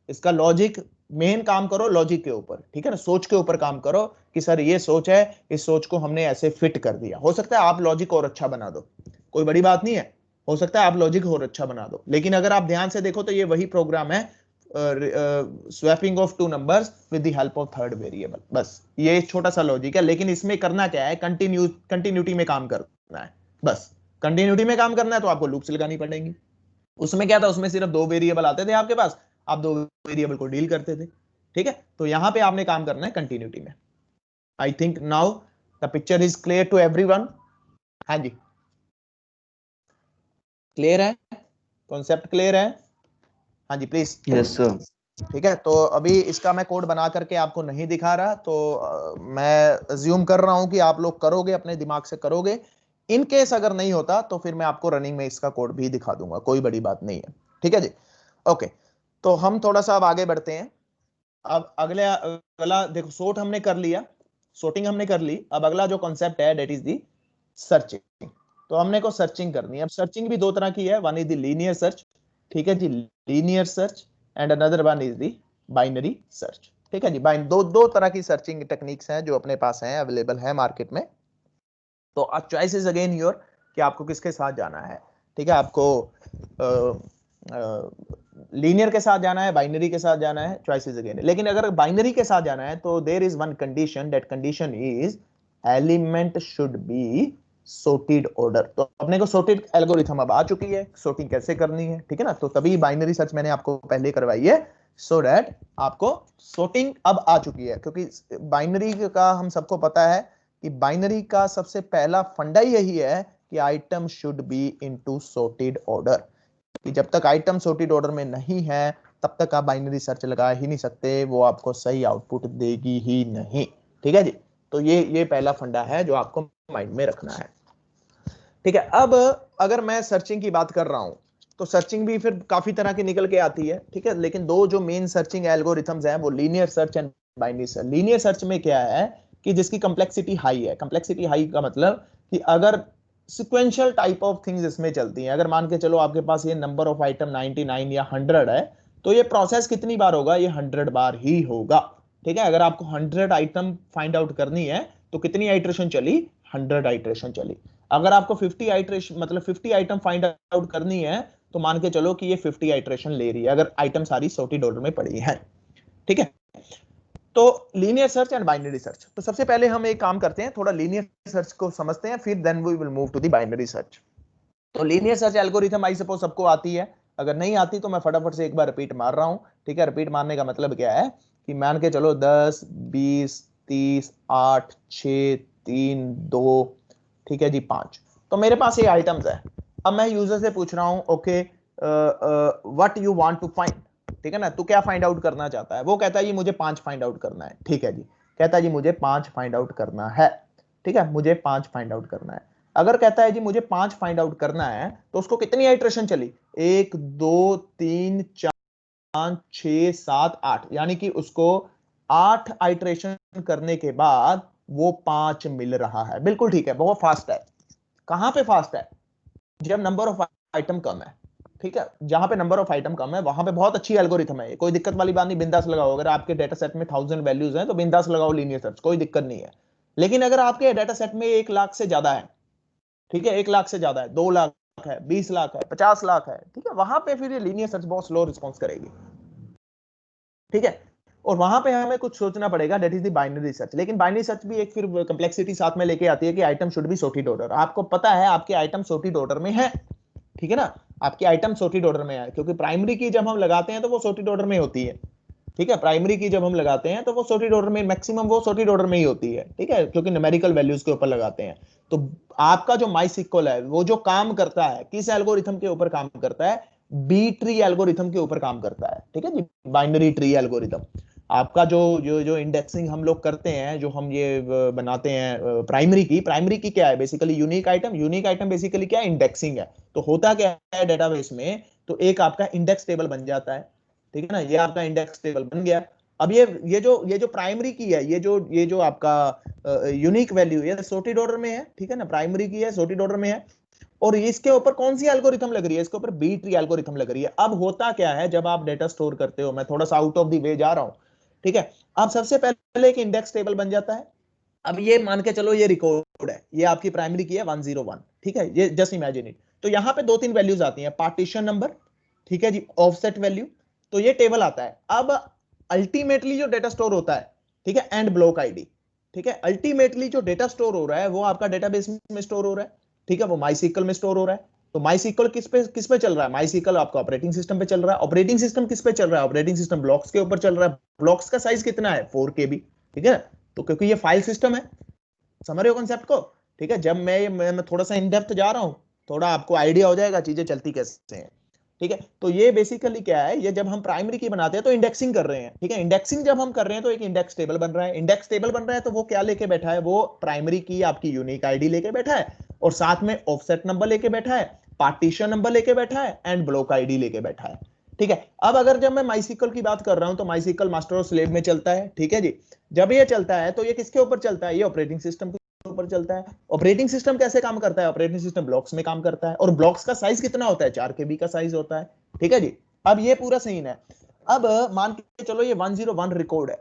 इसका लॉजिक, मेन काम करो लॉजिक के ऊपर, ठीक है ना, सोच के ऊपर काम करो कि सर ये सोच है, इस सोच को हमने ऐसे फिट कर दिया। हो सकता है आप लॉजिक और अच्छा बना दो, कोई बड़ी बात नहीं है, हो सकता है आप लॉजिक और अच्छा बना दो, लेकिन अगर आप ध्यान से देखो तो ये वही प्रोग्राम है, swapping of 2 numbers with the help of third variable, बस ये छोटा सा लॉजिक है, लेकिन इसमें करना क्या है, कंटिन्यूटी में काम करना है, बस कंटिन्यूटी में काम करना है, तो आपको लूप्स लगानी पड़ेंगी। उसमें क्या था, उसमें सिर्फ 2 वेरिएबल आते थे आपके पास, आप 2 वेरिएबल को डील करते थे, ठीक है। तो यहां पे आपने काम करना है कंटिन्यूटी में। I think now the picture is clear to everyone. हाँ जी, क्लियर है, कॉन्सेप्ट क्लियर है? हाँ जी प्लीज। Yes sir. ठीक है, तो अभी इसका मैं कोड बना करके आपको नहीं दिखा रहा, तो मैं अज्यूम कर रहा हूं कि आप लोग करोगे, अपने दिमाग से करोगे। इन केस अगर नहीं होता तो फिर मैं आपको रनिंग में इसका कोड भी दिखा दूंगा, कोई बड़ी बात नहीं है, ठीक है जी। ओके, तो हम थोड़ा सा अब आगे बढ़ते हैं। अब अगला देखो, सोर्ट हमने कर लिया, सोर्टिंग हमने कर ली, अब अगला जो कॉन्सेप्ट है दैट इज दी सर्चिंग। तो हमने को सर्चिंग करनी है। अब सर्चिंग भी 2 तरह की है, one is the linear search, ठीक है जी, linear search, and another one is the binary search, ठीक है जी। दो तरह की सर्चिंग टेक्निक्स हैं जो अपने पास हैं, अवेलेबल है मार्केट में। तो अब चॉइस इज अगेन योर कि आपको किसके साथ जाना है, ठीक है, आपको लीनियर के साथ जाना है, बाइनरी के साथ जाना है, चॉइस इज अगेन। लेकिन अगर बाइनरी के साथ जाना है तो there is one condition, that condition is element should be sorted order। तो अपने को sorted एल्गोरिथम अब आ चुकी है, sorting कैसे करनी है, ठीक है ना। तो तभी बाइनरी सर्च मैंने आपको पहले करवाई है, so that आपको sorting अब आ चुकी है, क्योंकि बाइनरी का हम सबको पता है कि बाइनरी का सबसे पहला फंडा यही है कि item should be into sorted order, कि जब तक आइटम sorted order में नहीं है तब तक आप बाइनरी सर्च लगा ही नहीं सकते, वो आपको सही आउटपुट देगी ही नहीं, ठीक है जी। तो ये पहला फंडा है जो आपको माइंड में रखना है, ठीक है। अब अगर मैं सर्चिंग की बात कर रहा हूं तो सर्चिंग भी फिर काफी तरह की निकल के आती है, ठीक है, लेकिन 2 जो मेन सर्चिंग एल्गोरिथम्स हैं वो linear search and binary search. Linear search में क्या है कि जिसकी कंप्लेक्सिटी हाई है, कंप्लेक्सिटी हाई का मतलब कि अगर सिक्वेंशियल टाइप ऑफ थिंग्स इसमें चलती हैं, अगर मान के चलो आपके पास ये नंबर ऑफ आइटम 99 या 100 है, तो ये प्रोसेस कितनी बार होगा, ये 100 बार ही होगा, ठीक है। अगर आपको 100 आइटम फाइंड आउट करनी है तो कितनी आइटरेशन चली, 100 आइटरेशन चली। अगर आपको 50 आइटरेशन मतलब 50 आइटम फाइंड आउट करनी है तो मान के चलो कि ये 50 आइटरेशन ले रही है, अगर आइटम सारी sorted order में पड़ी है, ठीक है। तो linear search and binary search, तो सबसे पहले हम एक काम करते हैं, थोड़ा लीनियर सर्च को समझते हैं, फिर then we will move to the binary search. तो linear search algorithm I suppose सबको आती है, अगर नहीं आती तो मैं फटाफट से एक बार रिपीट मार रहा हूं, ठीक है। रिपीट मारने का मतलब क्या है कि मान के चलो 10 20 30 8 6 3 2, ठीक है जी, 5, तो मेरे पास ये आइटम्स है। अब मैं यूजर से पूछ रहा हूं, okay what you want to find, ठीक है ना, तू क्या फाइंड आउट करना चाहता है। वो कहता है जी मुझे 5 फाइंड आउट करना है, ठीक है जी, कहता है जी मुझे 5 फाइंड आउट करना है, ठीक है, मुझे 5 फाइंड आउट करना है। अगर कहता है जी मुझे 5 फाइंड आउट करना है तो उसको कितनी आइटरेशन चली, 1 2 3 4 5 6 7 8, यानी कि उसको 8 आइटरेशन करने के बाद वो 5 मिल रहा है। बिल्कुल ठीक है, बहुत फास्ट है। कहां पे फास्ट है? जब नंबर ऑफ आइटम कम है, ठीक है, जहां पे नंबर ऑफ आइटम कम है वहां पे बहुत अच्छी एल्गोरिथम है, कोई दिक्कत वाली बात नहीं, बिंदास लगाओ। अगर आपके डेटा सेट में 1000 वैल्यूज हैं तो बिंदास लगाओ लीनियर सर्च, कोई दिक्कत नहीं है। लेकिन अगर आपके डेटा सेट में 1 लाख से ज्यादा है, ठीक है, 1 लाख से ज्यादा है, 2 लाख है, 20 लाख है, 50 लाख है, ठीक है, वहां पे फिर ये लीनियर सर्च बहुत स्लो रिस्पॉन्स करेगी, ठीक है। और वहां पे हमें कुछ सोचना पड़ेगा, that is the binary search. लेकिन बाइनरी सर्च भी एक फिर कंप्लेक्सिटी साथ में लेके आती है कि item should be sorted order. आपको पता है आपके आइटम सॉर्टेड ऑर्डर में है, ठीक है ना, आपके आइटम सॉर्टेड ऑर्डर में है, क्योंकि प्राइमरी की जब हम लगाते हैं तो वो सॉर्टेड ऑर्डर में होती है, ठीक है। प्राइमरी की जब हम लगाते हैं तो वो सॉर्टेड ऑर्डर में, मैक्सिमम वो सॉर्टेड ऑर्डर में ही होती है, ठीक है, क्योंकि न्यूमेरिकल वैल्यूज के ऊपर लगाते हैं। तो आपका जो माइसिक्वल है वो जो काम करता है किस एल्गोरिथम के ऊपर काम करता है? बी ट्री एल्गोरिथम के ऊपर काम करता है, ठीक है जी, बाइनरी ट्री एल्गोरिथम। आपका जो इंडेक्सिंग हम लोग करते हैं, जो हम ये बनाते हैं प्राइमरी की क्या है? बेसिकली यूनिक आइटम बेसिकली क्या है? इंडेक्सिंग है। तो होता क्या है डेटाबेस में? तो एक आपका इंडेक्स टेबल बन जाता है, ठीक है ना, ये आपका इंडेक्स टेबल बन गया। अब ये जो प्राइमरी की है, ये जो आपका यूनिक वैल्यू है सॉर्टेड ऑर्डर में है, ठीक है ना, प्राइमरी की है सॉर्टेड ऑर्डर में है। और इसके ऊपर कौन सी एल्गोरिथम लग रही है? इसके ऊपर बी ट्री एल्गोरिथम लग रही है। अब होता क्या है, जब आप डेटा स्टोर करते हो, मैं थोड़ा सा आउट ऑफ द वे जा रहा हूं, ठीक है, अब सबसे पहले एक इंडेक्स टेबल बन जाता है। अब ये मान के चलो ये रिकॉर्ड है, ये आपकी प्राइमरी की है 101, ठीक है, ये जस्ट इमेजिन इट। तो यहां पे 2-3 वैल्यूज आती हैं, पार्टीशन नंबर, ठीक है जी, ऑफसेट वैल्यू, तो ये टेबल आता है। अब अल्टीमेटली जो डेटा स्टोर होता है, ठीक है, एंड ब्लॉक आईडी, ठीक है, अल्टीमेटली जो डेटा स्टोर हो रहा है वो आपका डेटाबेस में स्टोर हो रहा है, ठीक है, वो माइसिक्वल में स्टोर हो रहा है। तो माइसिक्वल किस पे चल रहा है? माइसिक्वल आपका ऑपरेटिंग सिस्टम पे चल रहा है। ऑपरेटिंग सिस्टम किस पे चल रहा है? ऑपरेटिंग सिस्टम ब्लॉक्स के ऊपर चल रहा है। ब्लॉक्स का साइज कितना है? 4 KB, ठीक है। तो क्योंकि ये फाइल सिस्टम है, समझ रहे हो कॉन्सेप्ट को, ठीक है। जब मैं थोड़ा सा इन डेप्थ जा रहा हूं, थोड़ा आपको आइडिया हो जाएगा चीजें चलती कैसे हैं, ठीक है। तो ये बेसिकली क्या है, ये जब हम प्राइमरी की बनाते हैं तो इंडेक्सिंग कर रहे हैं, ठीक है। इंडेक्सिंग जब हम कर रहे हैं तो एक इंडेक्स टेबल बन रहा है। इंडेक्स टेबल बन रहा है तो वो क्या लेके बैठा है? वो प्राइमरी की आपकी यूनिक आईडी लेके बैठा है, और साथ में ऑफसेट नंबर लेके बैठा है, पार्टीशन नंबर लेके बैठा है, एंड ब्लॉक आईडी लेके बैठा है, ठीक है। अब अगर जब मैं माइसिक्वल की बात कर रहा हूं तो माइसिक्वल मास्टर और स्लेव में चलता है, ठीक है जी। जब ये चलता है तो ये किसके ऊपर चलता है? ये ऑपरेटिंग सिस्टम के ऊपर चलता है। ऑपरेटिंग सिस्टम कैसे काम करता है? ऑपरेटिंग सिस्टम ब्लॉक्स में काम करता है, और ब्लॉक्स का साइज कितना होता है? 4 KB का साइज होता है, ठीक है जी। अब ये पूरा सीन है। अब मान के चलो ये 101 रिकॉर्ड है,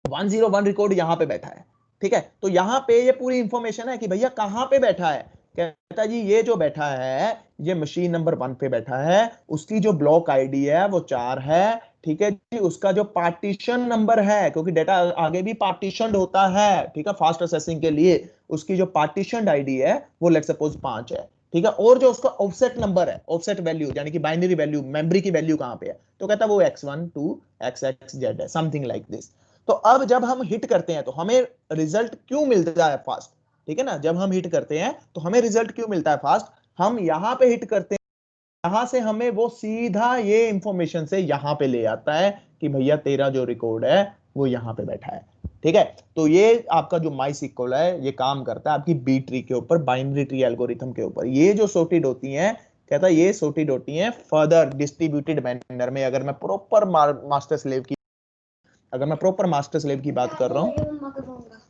101 रिकॉर्ड यहां पे बैठा है, ठीक है। तो यहां पे ये पूरी इंफॉर्मेशन है कि भैया कहां पे बैठा है। कहता जी ये जो बैठा है ये मशीन नंबर 1 पे बैठा है, उसकी जो ब्लॉक आईडी है वो 4 है, ठीक है जी। उसका जो पार्टीशन नंबर है, क्योंकि डेटा आगे भी पार्टीशनड होता है, ठीक है, फास्ट प्रोसेसिंग के लिए, उसकी जो पार्टीशनड आईडी है वो लेट्स सपोज 5 है, ठीक है। और जो उसका ऑफसेट नंबर है, ऑफसेट वैल्यू यानी कि बाइनरी वैल्यू, मेमोरी की वैल्यू कहां पे है? तो कहता है वो x1 2 xxz है, समथिंग लाइक दिस। तो अब जब हम हिट करते हैं तो हमें रिजल्ट क्यों मिलता है फास्ट, ठीक है ना। जब हम हिट करते हैं तो हमें रिजल्ट क्यों मिलता है फास्ट? हम यहां पे हिट करते हैं, यहां से हमें वो सीधा ये इंफॉर्मेशन से यहां पे ले आता है कि भैया तेरा जो रिकॉर्ड है वो यहां पे बैठा है, ठीक है। तो ये आपका जो माइसिक्वल है ये काम करता है आपकी बी ट्री के ऊपर, बाइनरी ट्री एल्गोरिथम के ऊपर। ये जो सॉर्टेड होती हैं, कहता है ये सॉर्टेड होती हैं फर्दर डिस्ट्रीब्यूटेड मैनर में। अगर मैं प्रॉपर मास्टर स्लेव की बात कर रहा हूं,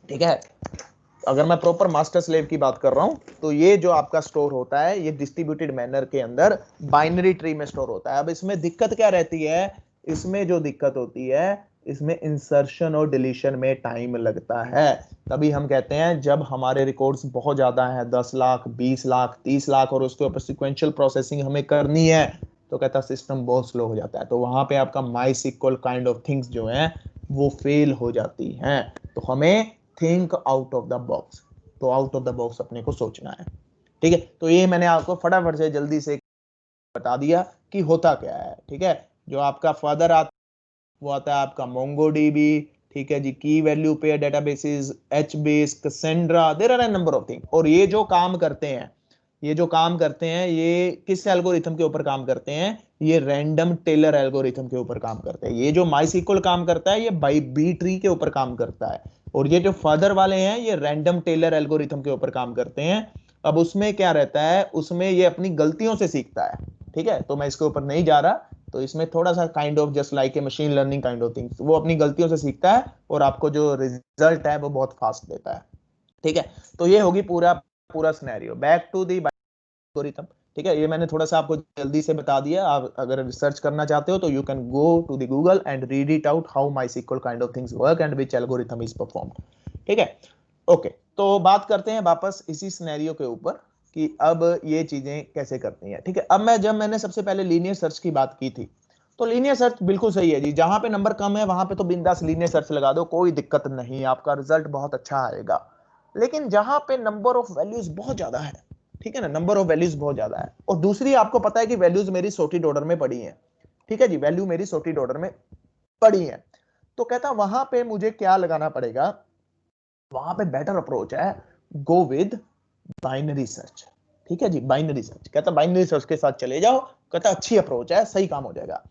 ठीक है, अगर मैं प्रॉपर मास्टर स्लेव की बात कर रहा हूं तो ये जो आपका स्टोर होता है ये डिस्ट्रीब्यूटेड मैनर के अंदर बाइनरी ट्री में स्टोर होता है। अब इसमें दिक्कत क्या रहती है? इसमें जो दिक्कत होती है, इसमें इंसर्शन और डिलीशन में टाइम लगता है। तभी हम कहते हैं जब हमारे रिकॉर्ड्स बहुत ज्यादा हैं, 10 लाख 20 लाख 30 लाख, और उसके ऊपर सिक्वेंशियल प्रोसेसिंग हमें करनी है, तो कहता सिस्टम बहुत स्लो हो जाता है। तो वहां पे आपका माइसिक्वल काइंड ऑफ थिंग्स जो हैं वो फेल हो जाती हैं। तो हमें think out of the box, तो आउट ऑफ द बॉक्स अपने को सोचना है, ठीक है। तो ये मैंने आपको फटाफट से जल्दी से बता दिया कि होता क्या है, ठीक है। जो आपका फर्दर आता वो आता है आपका मोंगोडीबी, ठीक है जी, key value pair databases, HBase, Cassandra, there are a number of thing. और ये जो काम करते हैं ये किस एल्गोरिथम के ऊपर काम करते हैं? ये रैंडम टेलर एल्गोरिथम के ऊपर काम करते हैं। ये जो माइसिक्वल काम करता है ये बाई बी ट्री के ऊपर काम करता है, और ये जो फर्दर वाले हैं ये रैंडम टेलर एल्गोरिथम के ऊपर काम करते हैं। अब उसमें क्या रहता है, उसमें ये अपनी गलतियों से सीखता है, ठीक है। तो मैं इसके ऊपर नहीं जा रहा, तो इसमें थोड़ा सा kind of just like a machine learning kind of things, वो अपनी गलतियों से सीखता है और आपको जो रिजल्ट है वो बहुत फास्ट देता है। ठीक है, तो ये होगी पूरा पूरा scenario. Back to the algorithm. ठीक है, ये मैंने थोड़ा सा आपको जल्दी से बता दिया। आप अगर रिसर्च करना चाहते हो तो you can go to the Google and read it out how MySQL kind of things work and which algorithm is performed. ठीक है, ओके, तो बात करते हैं वापस इसी सिनेरियो के ऊपर कि अब ये चीजें कैसे करती हैं। ठीक है, अब जब मैंने सबसे पहले लीनियर सर्च की बात की थी, तो लीनियर सर्च बिल्कुल सही है जी, जहां पे नंबर कम है वहां पे तो बिंदास लीनियर सर्च लगा दो, कोई दिक्कत नहीं, आपका रिजल्ट बहुत अच्छा आएगा। लेकिन जहां पे नंबर ऑफ वैल्यूज बहुत ज्यादा है, ठीक है ना, नंबर ऑफ वैल्यूज बहुत ज्यादा है, और दूसरी आपको पता है कि वैल्यूज मेरी सॉर्टेड ऑर्डर में पड़ी है। ठीक है जी, वैल्यू मेरी सॉर्टेड ऑर्डर में पड़ी है, तो कहता वहां पे मुझे क्या लगाना पड़ेगा, वहां पे बेटर अप्रोच है गो विद बाइनरी सर्च। ठीक है जी, बाइनरी सर्च, कहता बाइनरी सर्च के साथ चले जाओ, कहता अच्छी अप्रोच है, सही काम हो जाएगा।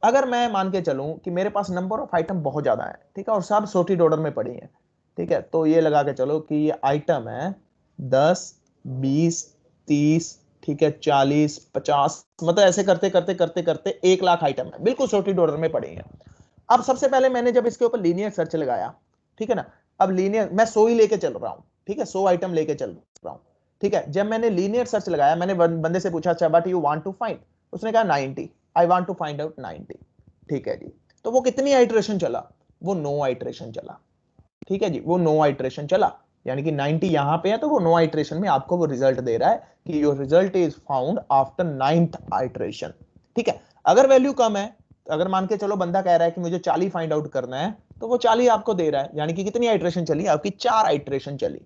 अगर मैं मान के चलूं कि मेरे पास नंबर ऑफ आइटम बहुत ज्यादा है, ठीक है, और सब सॉर्टेड ऑर्डर में पड़ी है, ठीक है, तो ये लगा के चलो कि ये आइटम है 10 20 30, ठीक है, 40 50, मतलब ऐसे करते करते करते करते 1 लाख आइटम है, बिल्कुल सॉर्टेड ऑर्डर में पड़ी है। अब सबसे पहले मैंने जब इसके ऊपर लीनियर सर्च लगाया, ठीक है ना, अब लीनियर मैं 100 ही लेके चल रहा हूं, ठीक है, 100 आइटम लेके चल रहा हूं। ठीक है, जब मैंने लीनियर सर्च लगाया, मैंने बंदे से पूछा अच्छा what you want to find, उसने कहा 90, I want to find out 90। ठीक है जी, तो वो कितनी आइट्रेशन चला, वो 9 आइट्रेशन चला। ठीक है जी, वो 9 आइट्रेशन चला, यानी कि 90 यहां पे है, तो वो 9 आइट्रेशन में आपको वो रिजल्ट दे रहा है कि your result is found after 9th iteration. ठीक है, अगर वैल्यू कम है, अगर मान के चलो बंदा कह रहा है कि मुझे 40 फाइंड आउट करना है, तो वो 40 आपको दे रहा है, यानी कि कितनी आइट्रेशन चली, आपकी 4 आइट्रेशन चली।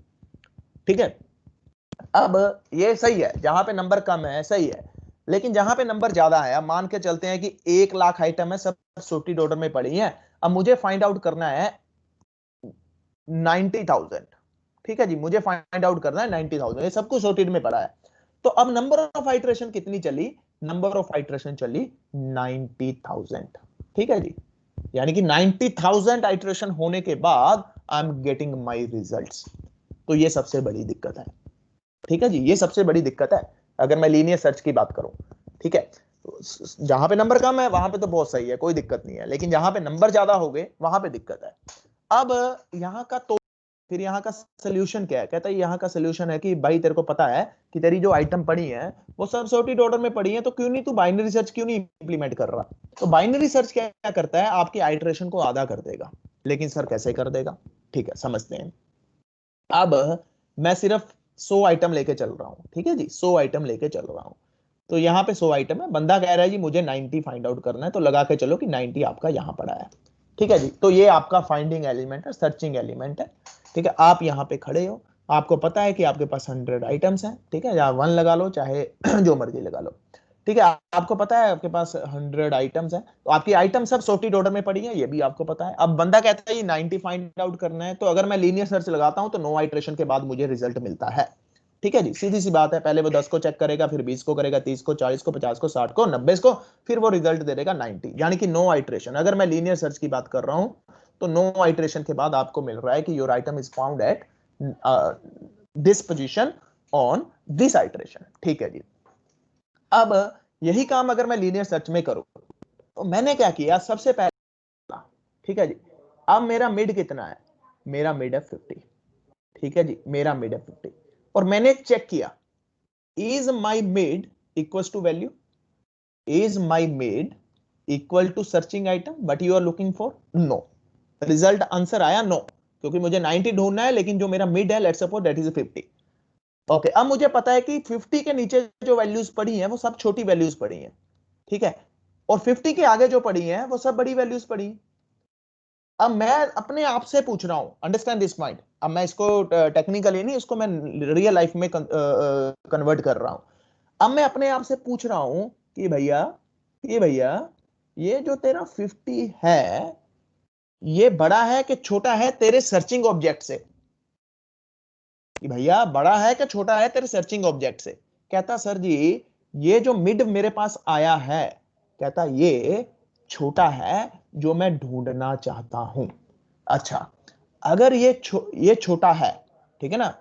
ठीक है, अब ये सही है, जहां पे नंबर कम है सही है, लेकिन जहां पे नंबर ज्यादा है, अब मान के चलते हैं कि 1 लाख आइटम है, सब सॉर्टेड ऑर्डर में पड़ी है, अब मुझे फाइंड आउट करना है 90,000। ठीक है जी, मुझे फाइंड आउट करना है 90,000, ये सब कुछ सॉर्टेड में पड़ा है। तो अब नंबर ऑफ आइट्रेशन कितनी चली, नंबर ऑफ आइट्रेशन चली 90,000। ठीक है जी, यानी कि 90,000 आइट्रेशन होने के बाद I am getting my results. तो ये सबसे बड़ी दिक्कत है। ठीक है जी, ये सबसे बड़ी दिक्कत है अगर मैं लीनियर सर्च की बात करूं। ठीक है, तो जहां पे नंबर कम है वहां पे तो बहुत सही है, कोई दिक्कत नहीं है, लेकिन जहां पे नंबर ज्यादा हो गए वहां पे दिक्कत है। अब यहाँ का तो फिर यहाँ का सोल्यूशन क्या है, कहता है यहाँ का सोल्यूशन है कि भाई तेरे को पता है कि तेरी जो आइटम पड़ी है वो सब सॉर्टेड ऑर्डर में पड़ी है, तो क्यों नहीं तू बाइनरी सर्च क्यों नहीं इंप्लीमेंट कर रहा। तो बाइनरी सर्च क्या करता है, आपकी आइट्रेशन को आधा कर देगा। लेकिन सर कैसे कर देगा, ठीक है समझते हैं। अब मैं सिर्फ 100 आइटम लेके चल रहा हूं, ठीक है जी, 100 आइटम लेके चल रहा हूं, तो यहाँ पे 100 आइटम है, बंदा कह रहा है जी मुझे 90 फाइंड आउट करना है, तो लगा के चलो कि 90 आपका यहाँ पड़ा है। ठीक है जी, तो ये आपका फाइंडिंग एलिमेंट है, सर्चिंग एलिमेंट है। ठीक है, आप यहाँ पे खड़े हो, आपको पता है कि आपके पास 100 आइटम्स हैं, ठीक है, या 1 लगा लो चाहे जो मर्जी लगा लो। ठीक है, आपको पता है आपके पास 100 आइटम्स हैं, तो आपकी आइटम सब सॉर्टेड ऑर्डर में पड़ी है, ये भी आपको पता है। अब बंदा कहता है ये 90 फाइंड आउट करना है, तो अगर मैं लीनियर सर्च लगाता हूं तो 9 आइट्रेशन के बाद मुझे रिजल्ट मिलता है। ठीक है जी, सीधी सी बात है, पहले वो 10 को चेक करेगा, फिर 20 को करेगा, 30 को, 40 को, 50 को, 60 को, 90 को, फिर वो रिजल्ट दे देगा 90, यानी कि 9 आइट्रेशन। अगर मैं लीनियर सर्च की बात कर रहा हूं तो 9 आइट्रेशन के बाद आपको मिल रहा है कि your item is found at this position on this iteration. ठीक है जी, अब यही काम अगर मैं लीनियर सर्च में करूं, तो मैंने क्या किया, सबसे पहले, ठीक है जी, अब मेरा मिड कितना है, मेरा मिड है 50। ठीक है जी, मेरा मिड है 50, और मैंने चेक किया is my mid equal to value, is my mid equal to searching item but you are looking for, no, result answer आया नो, क्योंकि मुझे 90 ढूंढना है, लेकिन जो मेरा मिड है let's suppose that is 50। Okay, अब मुझे पता है कि 50 के नीचे जो वैल्यूज पड़ी हैं वो सब छोटी वैल्यूज पड़ी हैं, ठीक है, और 50 के आगे जो पड़ी हैं वो सब बड़ी वैल्यूज पड़ी। अब मैं अपने आप से पूछ रहा हूं, अंडरस्टैंड दिस पॉइंट, अब मैं इसको टेक्निकली नहीं, इसको मैं रियल लाइफ में कन्वर्ट कर रहा हूं। अब मैं अपने आप से पूछ रहा हूं कि भैया ये जो तेरा 50 है ये बड़ा है कि छोटा है तेरे सर्चिंग ऑब्जेक्ट से, कि भैया बड़ा है कि छोटा है तेरे सर्चिंग ऑब्जेक्ट से। कहता सर जी ये जो मिड मेरे पास आया है, कहता ये छोटा है जो मैं ढूंढना चाहता हूं। अच्छा, अगर ये छोटा है, ठीक है ना,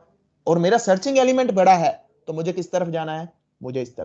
और मेरा सर्चिंग एलिमेंट बड़ा है, तो मुझे किस तरफ जाना है, मुझे इस तरफ